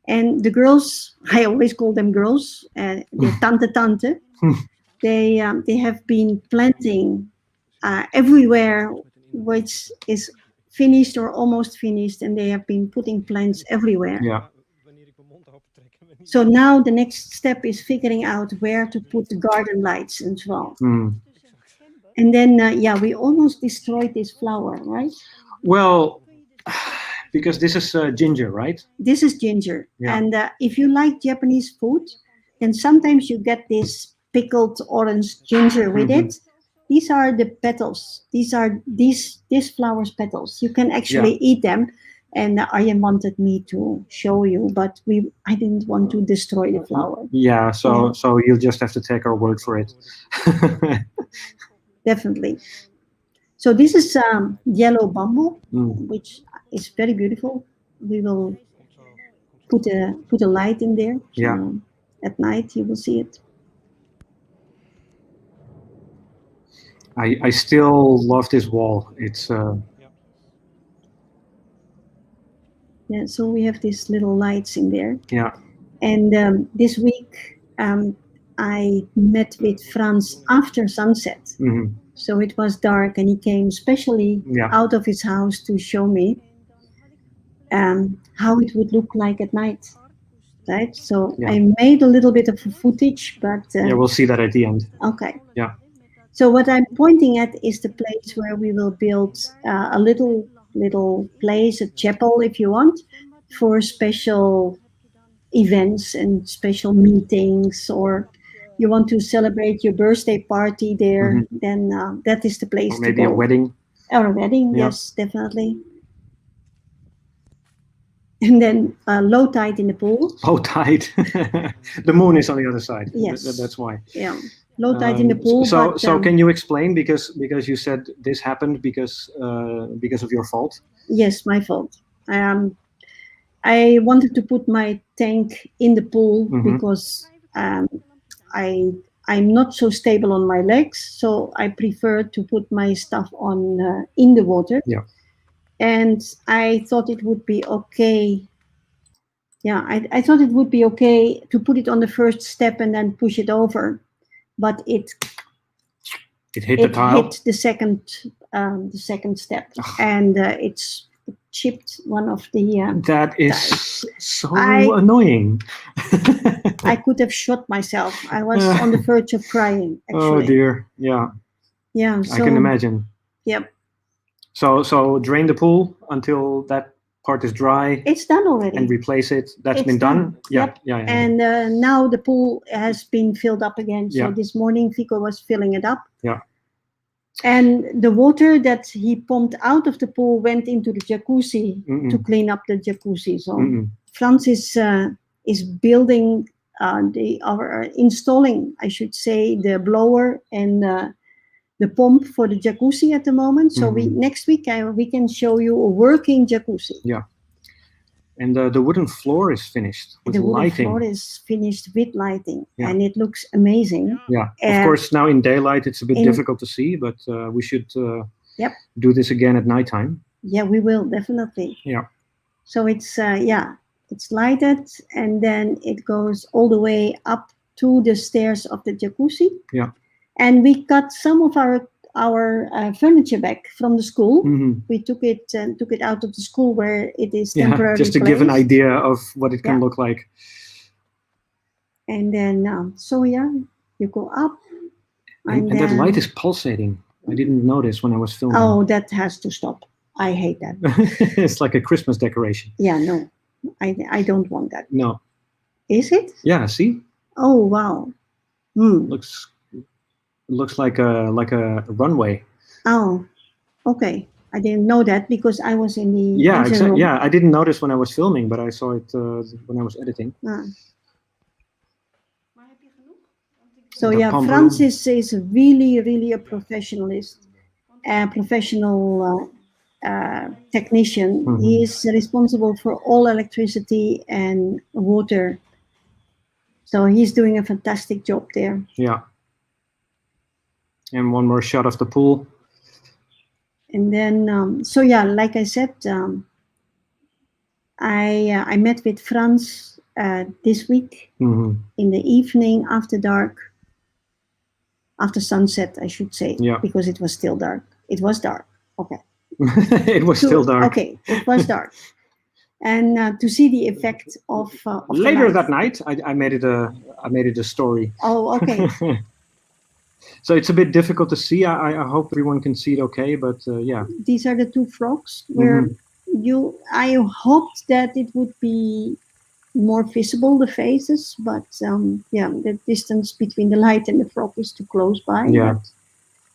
Speaker 1: And the girls, I always call them girls, they're tante. They have been planting everywhere, which is finished or almost finished, and they have been putting plants everywhere.
Speaker 2: Yeah.
Speaker 1: So now the next step is figuring out where to put the garden lights as well.
Speaker 2: Mm.
Speaker 1: And then, we almost destroyed this flower, right?
Speaker 2: Well, because this is ginger, right?
Speaker 1: This is ginger.
Speaker 2: Yeah.
Speaker 1: And if you like Japanese food, And sometimes you get this pickled orange ginger with
Speaker 2: Mhm.
Speaker 1: it. These are the petals. These are these flowers petals. You can actually eat them. And Arjen wanted me to show you, but I didn't want to destroy the flower.
Speaker 2: Yeah, so
Speaker 1: Yeah.
Speaker 2: so you'll just have to take our word for it.
Speaker 1: Definitely. So this is yellow bamboo,
Speaker 2: Mm.
Speaker 1: which is very beautiful. We will put a light in there.
Speaker 2: Yeah.
Speaker 1: So at night you will see it.
Speaker 2: I still love this wall. It's
Speaker 1: Yeah. So we have these little lights in there.
Speaker 2: yeah.
Speaker 1: And this week I met with Frans after sunset.
Speaker 2: Mhm.
Speaker 1: So it was dark, and he came specially
Speaker 2: Yeah.
Speaker 1: out of his house to show me how it would look like at night. Right. So
Speaker 2: Yeah.
Speaker 1: I made a little bit of footage, but
Speaker 2: Yeah, we'll see that at the end.
Speaker 1: okay.
Speaker 2: Yeah.
Speaker 1: So what I'm pointing at is the place where we will build a little place, a chapel, if you want, for special events and special meetings, or you want to celebrate your birthday party there,
Speaker 2: Mhm.
Speaker 1: then that is the place
Speaker 2: Or maybe
Speaker 1: to
Speaker 2: a
Speaker 1: go.
Speaker 2: wedding.
Speaker 1: Or a wedding,
Speaker 2: Yeah.
Speaker 1: yes, definitely. And then low tide in the pool.
Speaker 2: Low tide. The moon is on the other side.
Speaker 1: Yes.
Speaker 2: That's why.
Speaker 1: Yeah, low tide in the
Speaker 2: Um,
Speaker 1: pool.
Speaker 2: so
Speaker 1: but
Speaker 2: so can you explain, because you said this happened because of your fault?
Speaker 1: yes, my fault. I wanted to put my tank in the pool
Speaker 2: Mhm.
Speaker 1: because I I'm not so stable on my legs, so I prefer to put my stuff on in the water.
Speaker 2: Yeah.
Speaker 1: And I thought it would be okay. Yeah, I thought it would be okay to put it on the first step and then push it over, but
Speaker 2: It hit the tile.
Speaker 1: hit the second step,
Speaker 2: Ugh.
Speaker 1: and it chipped one of the.
Speaker 2: That is
Speaker 1: tiles.
Speaker 2: so
Speaker 1: I-
Speaker 2: annoying.
Speaker 1: I could have shot myself. I was on the verge of crying. Actually,
Speaker 2: Oh dear. Yeah,
Speaker 1: yeah.
Speaker 2: I
Speaker 1: So
Speaker 2: can imagine.
Speaker 1: Yep,
Speaker 2: So drain the pool until that part is dry
Speaker 1: it's done already.
Speaker 2: and replace it. That's
Speaker 1: It's
Speaker 2: been done.
Speaker 1: done.
Speaker 2: Yeah.
Speaker 1: Yep.
Speaker 2: Yeah.
Speaker 1: And now the pool has been filled up again. So
Speaker 2: Yeah.
Speaker 1: this morning Fico was filling it up.
Speaker 2: Yeah.
Speaker 1: And the water that he pumped out of the pool went into the jacuzzi
Speaker 2: Mm-mm.
Speaker 1: to clean up the jacuzzi. So
Speaker 2: Mm-mm.
Speaker 1: Frans is building installing, I should say, the blower and the pump for the jacuzzi at the moment. So
Speaker 2: Mhm.
Speaker 1: next week we can show you a working jacuzzi.
Speaker 2: Yeah. And the wooden floor is finished with
Speaker 1: The wooden
Speaker 2: lighting.
Speaker 1: floor is finished with lighting,
Speaker 2: Yeah.
Speaker 1: and it looks amazing.
Speaker 2: Yeah. Of course, now in daylight it's a bit
Speaker 1: in-
Speaker 2: difficult to see, but we should
Speaker 1: Yep.
Speaker 2: do this again at nighttime.
Speaker 1: Yeah, we will definitely.
Speaker 2: Yeah.
Speaker 1: So it's it's lighted, and then it goes all the way up to the stairs of the jacuzzi.
Speaker 2: Yeah.
Speaker 1: And we cut some of our furniture back from the school.
Speaker 2: Mhm.
Speaker 1: We took it out of the school where it is
Speaker 2: Yeah.
Speaker 1: temporarily
Speaker 2: Just to give an
Speaker 1: placed.
Speaker 2: idea of what it can
Speaker 1: Yeah.
Speaker 2: look like.
Speaker 1: And then so yeah, you go up,
Speaker 2: And that light is pulsating. I didn't notice when I was filming.
Speaker 1: Oh, that has to stop. I hate that.
Speaker 2: It's like a Christmas decoration.
Speaker 1: Yeah, no, I don't want that.
Speaker 2: No.
Speaker 1: Is it?
Speaker 2: Yeah. See,
Speaker 1: Oh wow.
Speaker 2: looks like a runway.
Speaker 1: Oh, okay. I didn't know that because I was in the
Speaker 2: Yeah.
Speaker 1: engine
Speaker 2: Exactly.
Speaker 1: room.
Speaker 2: Yeah. I didn't notice when I was filming, but I saw it when I was editing.
Speaker 1: Ah. So
Speaker 2: The
Speaker 1: yeah,
Speaker 2: pump
Speaker 1: Frans
Speaker 2: room.
Speaker 1: is really a professionalist, professional technician.
Speaker 2: Mhm.
Speaker 1: He is responsible for all electricity and water. So he's doing a fantastic job there.
Speaker 2: Yeah. And one more shot of the pool.
Speaker 1: And then, so yeah, like I said, I met with Frans this week
Speaker 2: Mhm.
Speaker 1: in the evening after dark, after sunset, I should say,
Speaker 2: Yeah.
Speaker 1: because it was still dark. It was dark. Okay.
Speaker 2: It was still dark.
Speaker 1: Okay, it was dark. And to see the effect of the
Speaker 2: Later
Speaker 1: light.
Speaker 2: that night, I made it a story.
Speaker 1: Oh, okay.
Speaker 2: So it's a bit difficult to see. I hope everyone can see it okay, but yeah.
Speaker 1: These are the two frogs where
Speaker 2: Mhm.
Speaker 1: I hoped that it would be more visible, the faces, but yeah, the distance between the light and the frog is too close by.
Speaker 2: Yeah.
Speaker 1: But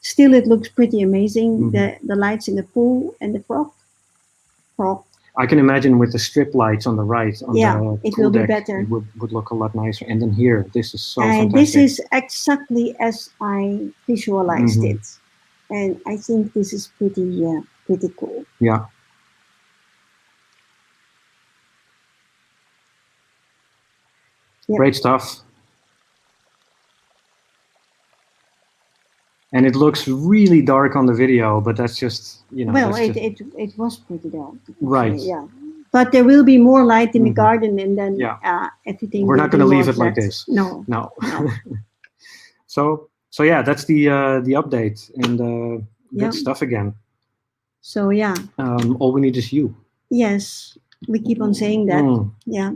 Speaker 1: still, it looks pretty amazing.
Speaker 2: Mhm.
Speaker 1: The lights in the pool and the frog.
Speaker 2: I can imagine with the strip lights on the right on
Speaker 1: Yeah,
Speaker 2: the
Speaker 1: it
Speaker 2: pool
Speaker 1: will be
Speaker 2: deck,
Speaker 1: better.
Speaker 2: it would look a lot nicer. And then here, this is so
Speaker 1: And
Speaker 2: fantastic.
Speaker 1: this is exactly as I visualized
Speaker 2: Mhm.
Speaker 1: it, and I think this is pretty cool.
Speaker 2: Yeah.
Speaker 1: Yep.
Speaker 2: Great stuff. And it looks really dark on the video, but that's just,
Speaker 1: Well,
Speaker 2: that's just,
Speaker 1: it was pretty dark. Actually,
Speaker 2: right.
Speaker 1: yeah. But there will be more light in the
Speaker 2: Mhm.
Speaker 1: garden, and then
Speaker 2: Yeah.
Speaker 1: everything.
Speaker 2: We're
Speaker 1: will
Speaker 2: not going to
Speaker 1: be
Speaker 2: leave
Speaker 1: more
Speaker 2: it like
Speaker 1: flat.
Speaker 2: this.
Speaker 1: No.
Speaker 2: No.
Speaker 1: No.
Speaker 2: So yeah, that's the update and
Speaker 1: Yeah.
Speaker 2: good stuff again.
Speaker 1: So yeah.
Speaker 2: All we need is you.
Speaker 1: Yes, we keep on saying that.
Speaker 2: Mm.
Speaker 1: Yeah.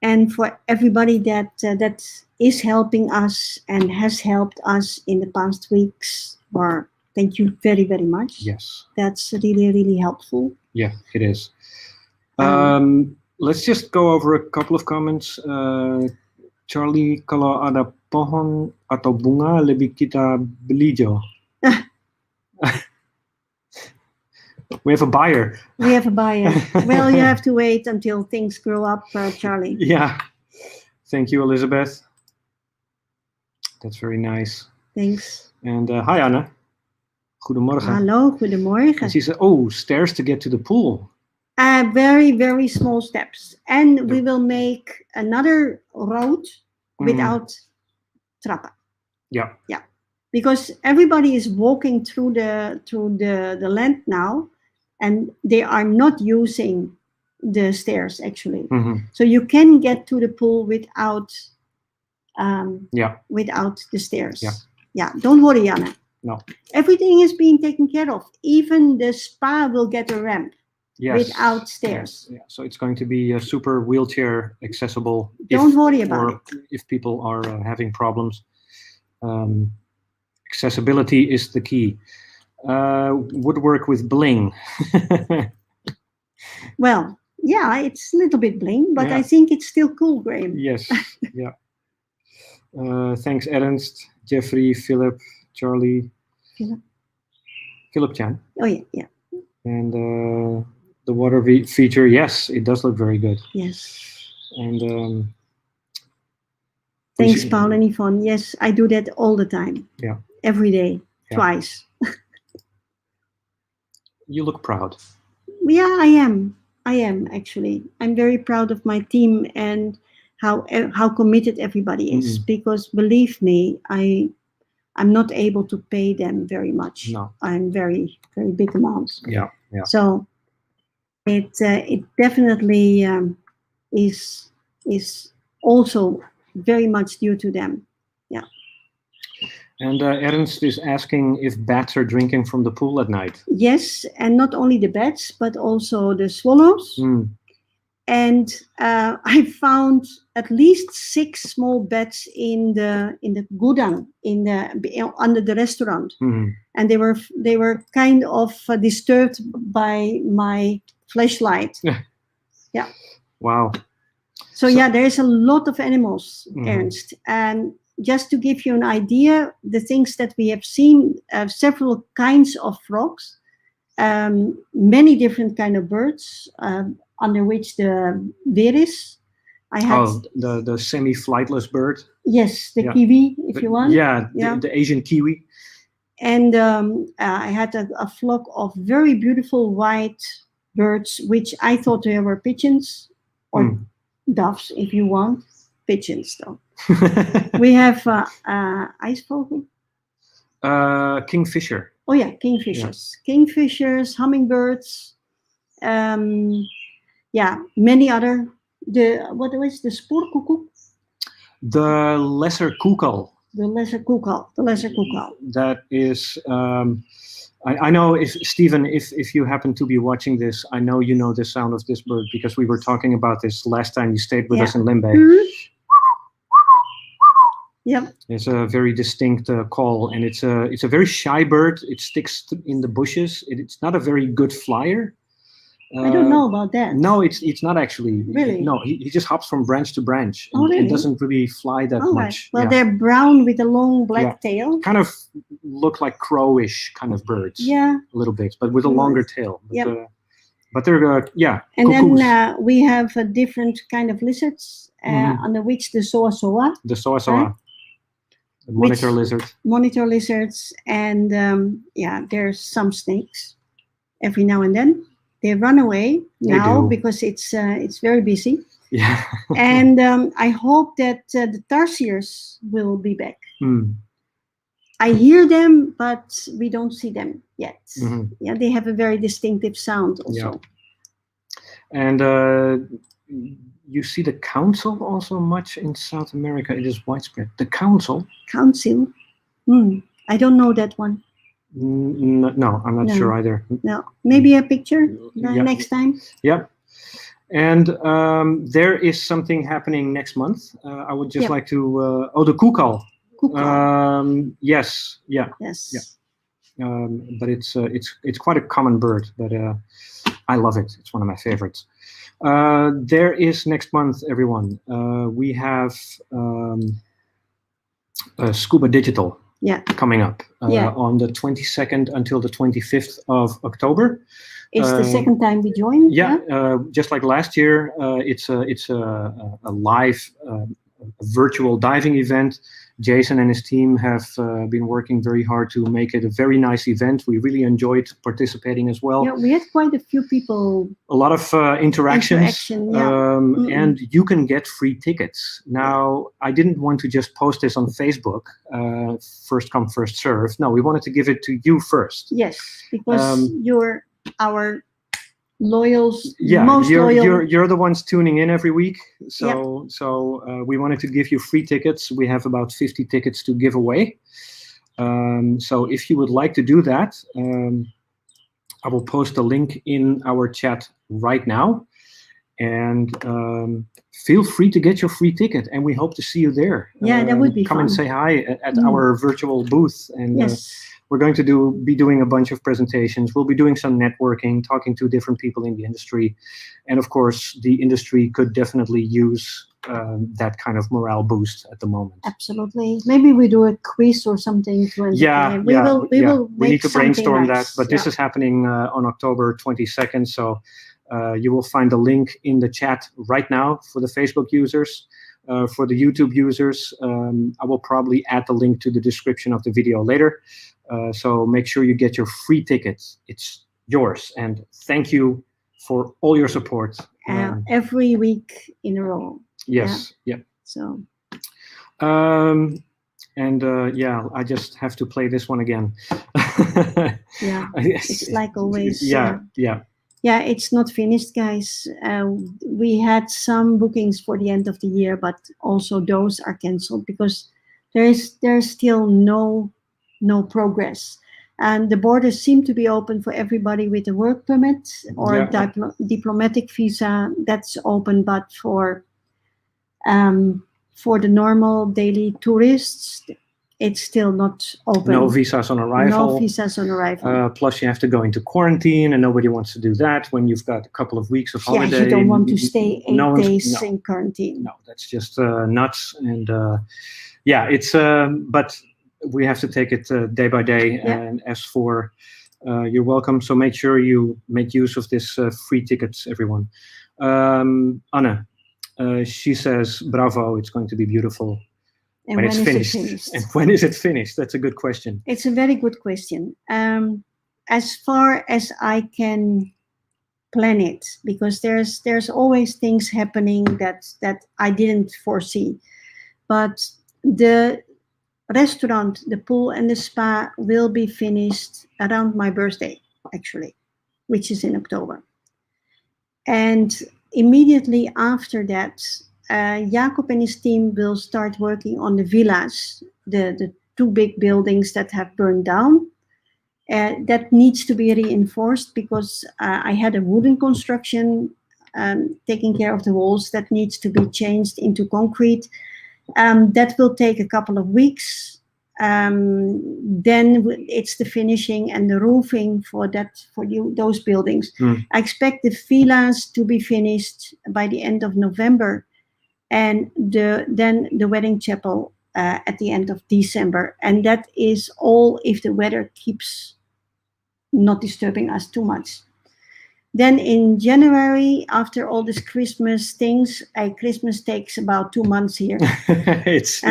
Speaker 1: And for everybody that is helping us and has helped us in the past weeks, or thank you very, very much.
Speaker 2: Yes.
Speaker 1: That's really, really helpful.
Speaker 2: Yeah, it is. Let's just go over a couple of comments. Charlie, kalau ada pohon atau bunga lebih kita beli jo. We have a buyer.
Speaker 1: We have a buyer. Well, you have to wait until things grow up, Charlie.
Speaker 2: Yeah. Thank you, Elizabeth. That's very nice.
Speaker 1: Thanks.
Speaker 2: And hi, Anna. Goedemorgen.
Speaker 1: Hallo, goedemorgen.
Speaker 2: And she said, oh, stairs to get to the pool.
Speaker 1: Very, very small steps. And we will make another road without trappen.
Speaker 2: Yeah.
Speaker 1: Yeah. Because everybody is walking through the land now, and they are not using the stairs actually.
Speaker 2: Mhm.
Speaker 1: So you can get to the pool without the stairs.
Speaker 2: Yeah.
Speaker 1: Yeah. Don't worry, Anna.
Speaker 2: No.
Speaker 1: Everything is being taken care of. Even the spa will get a ramp.
Speaker 2: Yes.
Speaker 1: Without stairs.
Speaker 2: Yes. Yeah. So it's going to be super wheelchair accessible.
Speaker 1: Don't worry about it.
Speaker 2: If people are having problems, accessibility is the key. Woodwork with bling.
Speaker 1: Well, yeah, it's a little bit bling, but
Speaker 2: Yeah.
Speaker 1: I think it's still cool, Graham.
Speaker 2: Yes. Yeah. Thanks, Ernst, Jeffrey, Philip, Charlie. Philip Chan.
Speaker 1: Oh yeah, yeah.
Speaker 2: And the water feature, yes, it does look very good.
Speaker 1: Yes.
Speaker 2: And
Speaker 1: thanks, Paul and Yvonne. Yes, I do that all the time.
Speaker 2: Yeah.
Speaker 1: Every day, twice.
Speaker 2: You look proud.
Speaker 1: Yeah, I am. I am actually. I'm very proud of my team and how committed everybody is.
Speaker 2: Mhm.
Speaker 1: Because believe me, I'm not able to pay them very much.
Speaker 2: No.
Speaker 1: I'm very, very big amounts.
Speaker 2: Yeah. Yeah.
Speaker 1: So it definitely is also very much due to them. Yeah.
Speaker 2: And Ernst is asking if bats are drinking from the pool at night.
Speaker 1: Yes, and not only the bats, but also the swallows.
Speaker 2: Mm.
Speaker 1: And I found at least 6 small bats in the gudang under the restaurant, and they were kind of disturbed by my flashlight. Yeah.
Speaker 2: Wow.
Speaker 1: So yeah, there's a lot of animals, Ernst, and just to give you an idea, the things that we have seen, several kinds of frogs, many different kind of birds, under which the veris. I had
Speaker 2: the semi-flightless bird.
Speaker 1: Yes, the kiwi, if you want.
Speaker 2: Yeah, the Asian kiwi.
Speaker 1: And I had a flock of very beautiful white birds, which I thought they were pigeons or doves, if you want. Pigeons, though. We have ijsvogel.
Speaker 2: Kingfisher.
Speaker 1: Oh yeah, kingfishers. Yeah. Kingfishers, hummingbirds. Yeah, many other. What was the spoorkoekoek?
Speaker 2: The lesser koekal.
Speaker 1: The lesser koekal. The lesser koekal.
Speaker 2: That is. I know if Stephen, if you happen to be watching this, I know you know the sound of this bird because we were talking about this last time you stayed with us in Limbe.
Speaker 1: Mm-hmm. Yep.
Speaker 2: It's a very distinct call, and it's a very shy bird. It sticks in the bushes. It's not a very good flyer.
Speaker 1: I don't know about that.
Speaker 2: No, it's not actually.
Speaker 1: Really?
Speaker 2: No, he just hops from branch to branch and,
Speaker 1: Oh, really?
Speaker 2: and doesn't really fly that
Speaker 1: All right.
Speaker 2: much.
Speaker 1: Well,
Speaker 2: Yeah.
Speaker 1: they're brown with a long black tail.
Speaker 2: Kind of look like crowish kind of birds.
Speaker 1: Yeah.
Speaker 2: A little bit, but with a longer tail. But,
Speaker 1: Yep.
Speaker 2: but they're
Speaker 1: And
Speaker 2: cuckoos.
Speaker 1: then we have a different kind of lizards, under which the soa,
Speaker 2: the soa,
Speaker 1: right?
Speaker 2: the monitor
Speaker 1: Which-
Speaker 2: lizard.
Speaker 1: monitor lizards, and there's some snakes every now and then. They run away
Speaker 2: They
Speaker 1: now
Speaker 2: do.
Speaker 1: because it's very busy.
Speaker 2: Yeah.
Speaker 1: And I hope that the tarsiers will be back. I hear them, but we don't see them yet.
Speaker 2: Mhm.
Speaker 1: Yeah, they have a very distinctive sound also.
Speaker 2: Yeah. And you see the council also much in South America. It is widespread. The council?
Speaker 1: Council? I don't know that one.
Speaker 2: No, I'm not
Speaker 1: No.
Speaker 2: sure either.
Speaker 1: No, maybe a picture
Speaker 2: Yeah.
Speaker 1: next time.
Speaker 2: Yeah. And there is something happening next month. I would just
Speaker 1: Yep.
Speaker 2: like to... the kukal. Yes. Yeah.
Speaker 1: Yes.
Speaker 2: Yeah. But it's quite a common bird, but I love it. It's one of my favorites. There is next month, everyone. We have Scuba Digital coming up on the 22nd until the 25th of October.
Speaker 1: It's the second time we joined.
Speaker 2: Just like last year, it's a live virtual diving event. Jason and his team have been working very hard to make it a very nice event. We really enjoyed participating as well.
Speaker 1: Yeah, we had quite a few people.
Speaker 2: A lot of interactions. And you can get free tickets. Now, I didn't want to just post this on Facebook, first come, first serve. No, we wanted to give it to you first.
Speaker 1: Yes, because you're our loyals,
Speaker 2: you're the ones tuning in every week, so we wanted to give you free tickets. We have about 50 tickets to give away, so if you would like to do that, I will post a link in our chat right now, and feel free to get your free ticket, and we hope to see you there.
Speaker 1: That would be
Speaker 2: come
Speaker 1: fun.
Speaker 2: And say hi at our virtual booth, and
Speaker 1: yes.
Speaker 2: We're going to be doing a bunch of presentations. We'll be doing some networking, talking to different people in the industry. And of course, the industry could definitely use that kind of morale boost at the moment.
Speaker 1: Absolutely. Maybe we do a quiz or something to entertain. We
Speaker 2: need to brainstorm that. But this is happening on October 22nd. So you will find the link in the chat right now for the Facebook users. For the YouTube users, I will probably add the link to the description of the video later. So make sure you get your free tickets. It's yours. And thank you for all your support.
Speaker 1: Every week in a row.
Speaker 2: Yes. Yeah.
Speaker 1: So.
Speaker 2: I just have to play this one again.
Speaker 1: It's like always.
Speaker 2: Yeah.
Speaker 1: Yeah, it's not finished, guys. We had some bookings for the end of the year, but also those are canceled because there's still no progress. And the borders seem to be open for everybody with a work permit or diplomatic visa. That's open, but for the normal daily tourists, it's still not open.
Speaker 2: No visas on arrival. Plus, you have to go into quarantine, and nobody wants to do that when you've got a couple of weeks of holiday.
Speaker 1: Yeah, you don't want to stay 8 days in quarantine.
Speaker 2: No, that's just nuts. And it's but we have to take it day by day.
Speaker 1: Yeah.
Speaker 2: And as for you're welcome. So make sure you make use of this free tickets, everyone. Anna, she says, "Bravo! It's going to be beautiful."
Speaker 1: And
Speaker 2: when it's finished. And when is it finished? That's a good question.
Speaker 1: It's a very good question. As far as I can plan it, because there's always things happening that I didn't foresee. But the restaurant, the pool and the spa will be finished around my birthday, actually, which is in October. And immediately after that, Jacob and his team will start working on the villas, the 2 big buildings that have burned down. That needs to be reinforced because I had a wooden construction taking care of the walls that needs to be changed into concrete. That will take a couple of weeks. Then it's the finishing and the roofing for those buildings. I expect the villas to be finished by the end of November, and then the wedding chapel at the end of December. And that is all if the weather keeps not disturbing us too much. Then in January, after all these Christmas things, Christmas takes about 2 months here.
Speaker 2: it's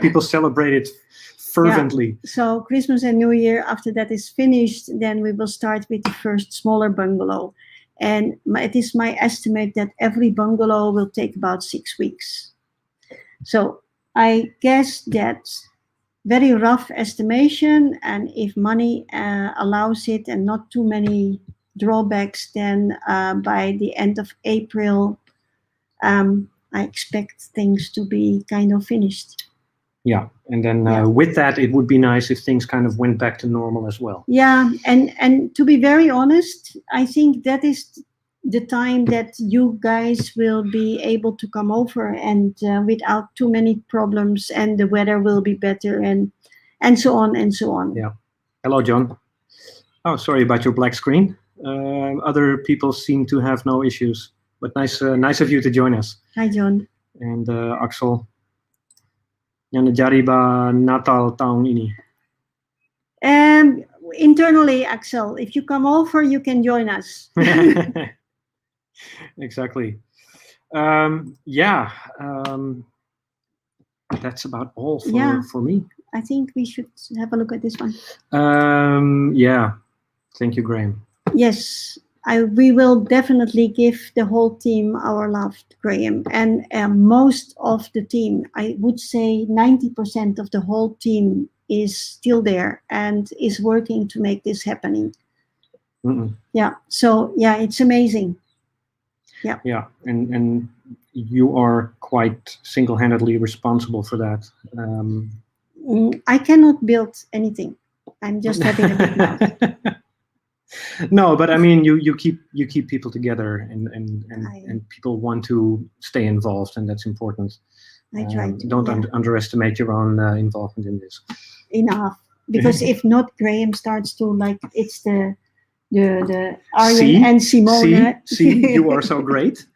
Speaker 2: people celebrate it fervently.
Speaker 1: Yeah. So Christmas and New Year, after that is finished, then we will start with the first smaller bungalow. And it is my estimate that every bungalow will take about 6 weeks. So I guess that's very rough estimation. And if money allows it and not too many drawbacks, then by the end of April, I expect things to be kind of finished.
Speaker 2: Yeah, and then with that, it would be nice if things kind of went back to normal as well.
Speaker 1: Yeah, and to be very honest, I think that is the time that you guys will be able to come over and without too many problems, and the weather will be better, and so on and so on.
Speaker 2: Yeah. Hello, John. Oh, sorry about your black screen. Other people seem to have no issues, but nice of you to join us.
Speaker 1: Hi, John.
Speaker 2: And Axel. Yang najari ba Natal tahun ini?
Speaker 1: Internally, Axel, if you come over, you can join us.
Speaker 2: Exactly. That's about all for me.
Speaker 1: I think we should have a look at this one.
Speaker 2: Thank you, Graham.
Speaker 1: Yes, we will definitely give the whole team our love, Graham. And most of the team, I would say 90% of the whole team is still there and is working to make this happening. Yeah, so it's amazing.
Speaker 2: Yeah, and you are quite single-handedly responsible for that.
Speaker 1: I cannot build anything. I'm just having a big mouth.
Speaker 2: No, but I mean, you keep people together, and people want to stay involved, and that's important.
Speaker 1: I try to.
Speaker 2: Don't underestimate your own involvement in this.
Speaker 1: Enough, because if not, Graham starts to it's the Arjen and Simone.
Speaker 2: See, you are so great.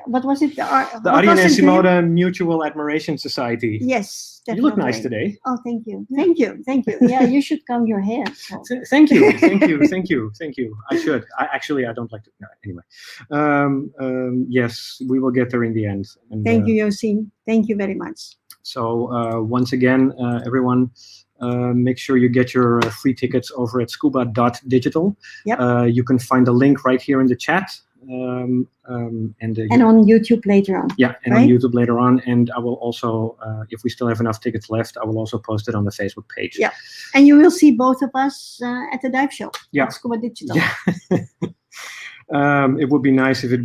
Speaker 1: What was it? The
Speaker 2: Arjen and Simone Mutual Admiration Society.
Speaker 1: Yes, definitely.
Speaker 2: You look nice today.
Speaker 1: Oh, thank you. Yeah, you should comb your hair. So.
Speaker 2: Thank you. I should. I don't like to. No, anyway. Yes, we will get there in the end. And,
Speaker 1: thank you, Yosin. Thank you very much.
Speaker 2: So once again, everyone, make sure you get your free tickets over at scuba.digital.
Speaker 1: Yep.
Speaker 2: You can find the link right here in the chat. And
Speaker 1: on YouTube later on.
Speaker 2: Yeah, and
Speaker 1: right?
Speaker 2: on YouTube later on. And I will also, if we still have enough tickets left, I will also post it on the Facebook page.
Speaker 1: Yeah, and you will see both of us at the dive show.
Speaker 2: Yeah,
Speaker 1: Scuba Digital.
Speaker 2: Yeah. It would be nice if it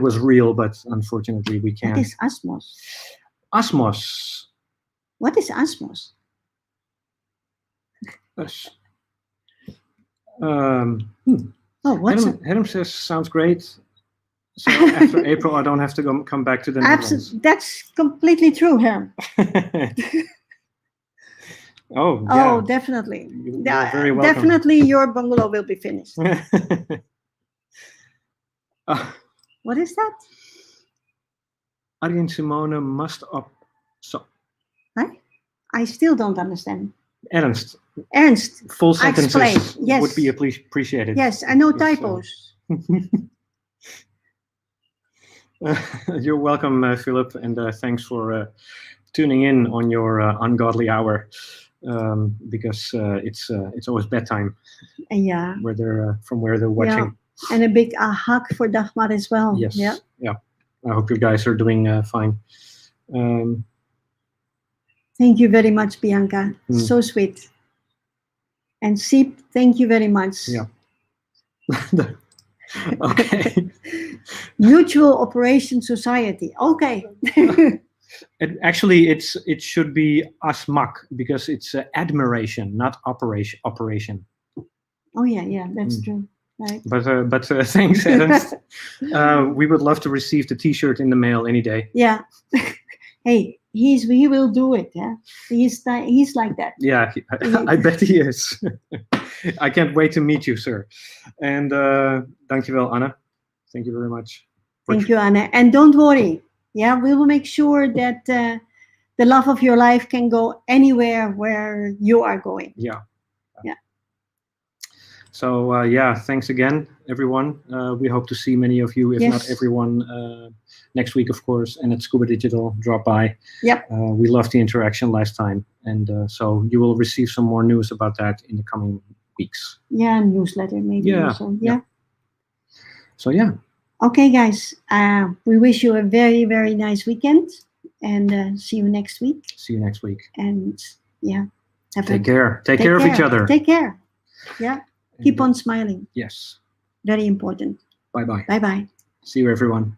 Speaker 2: was real, but unfortunately we can't.
Speaker 1: What is Asmos?
Speaker 2: Asmos.
Speaker 1: What is Asmos? Oh, what's
Speaker 2: Adam says sounds great. So after April, I don't have to come back to the Netherlands.
Speaker 1: That's completely true, Herm.
Speaker 2: Oh, yeah.
Speaker 1: Oh, definitely.
Speaker 2: You're very welcome.
Speaker 1: Definitely, your bungalow will be finished. What is that?
Speaker 2: Arjen Simone must up. So.
Speaker 1: I still don't understand.
Speaker 2: Ernst.
Speaker 1: I
Speaker 2: Full sentences
Speaker 1: yes.
Speaker 2: would be appreciated.
Speaker 1: Yes, and no typos.
Speaker 2: You're welcome, Philip, and thanks for tuning in on your ungodly hour, because it's always bedtime.
Speaker 1: Yeah.
Speaker 2: From where they're watching.
Speaker 1: Yeah. And a big hug for Dagmar as well.
Speaker 2: Yes.
Speaker 1: Yeah.
Speaker 2: I hope you guys are doing fine.
Speaker 1: Thank you very much, Bianca. So sweet. And Siep, thank you very much.
Speaker 2: Yeah. Okay.
Speaker 1: Mutual Operation Society. Okay.
Speaker 2: Actually, it should be ASMAC because it's admiration, not operation.
Speaker 1: Oh yeah, that's true. Right.
Speaker 2: But thanks, Ernst. We would love to receive the T-shirt in the mail any day.
Speaker 1: Yeah. Hey, he will do it. Yeah, he's like that.
Speaker 2: Yeah, I bet he is. I can't wait to meet you, sir. And dankjewel, Anna. Thank you very much.
Speaker 1: Thank you, Anna. And don't worry. Yeah, we will make sure that the love of your life can go anywhere where you are going.
Speaker 2: Yeah.
Speaker 1: Yeah.
Speaker 2: So yeah, thanks again, everyone. We hope to see many of you, if
Speaker 1: Yes.
Speaker 2: not everyone, next week, of course, and at Scuba Digital. Drop by.
Speaker 1: Yep.
Speaker 2: We loved the interaction last time, and so you will receive some more news about that in the coming weeks.
Speaker 1: Yeah, newsletter maybe
Speaker 2: Yeah,
Speaker 1: also.
Speaker 2: yeah.
Speaker 1: Yeah.
Speaker 2: So yeah,
Speaker 1: Okay, guys. We wish you a very, very nice weekend, and see you next week.
Speaker 2: see you next week.
Speaker 1: And yeah,
Speaker 2: Take care. Take care of each other.
Speaker 1: Take care. Yeah.
Speaker 2: And,
Speaker 1: Keep on smiling.
Speaker 2: Yes.
Speaker 1: Very important.
Speaker 2: Bye bye.
Speaker 1: Bye bye.
Speaker 2: See you, everyone.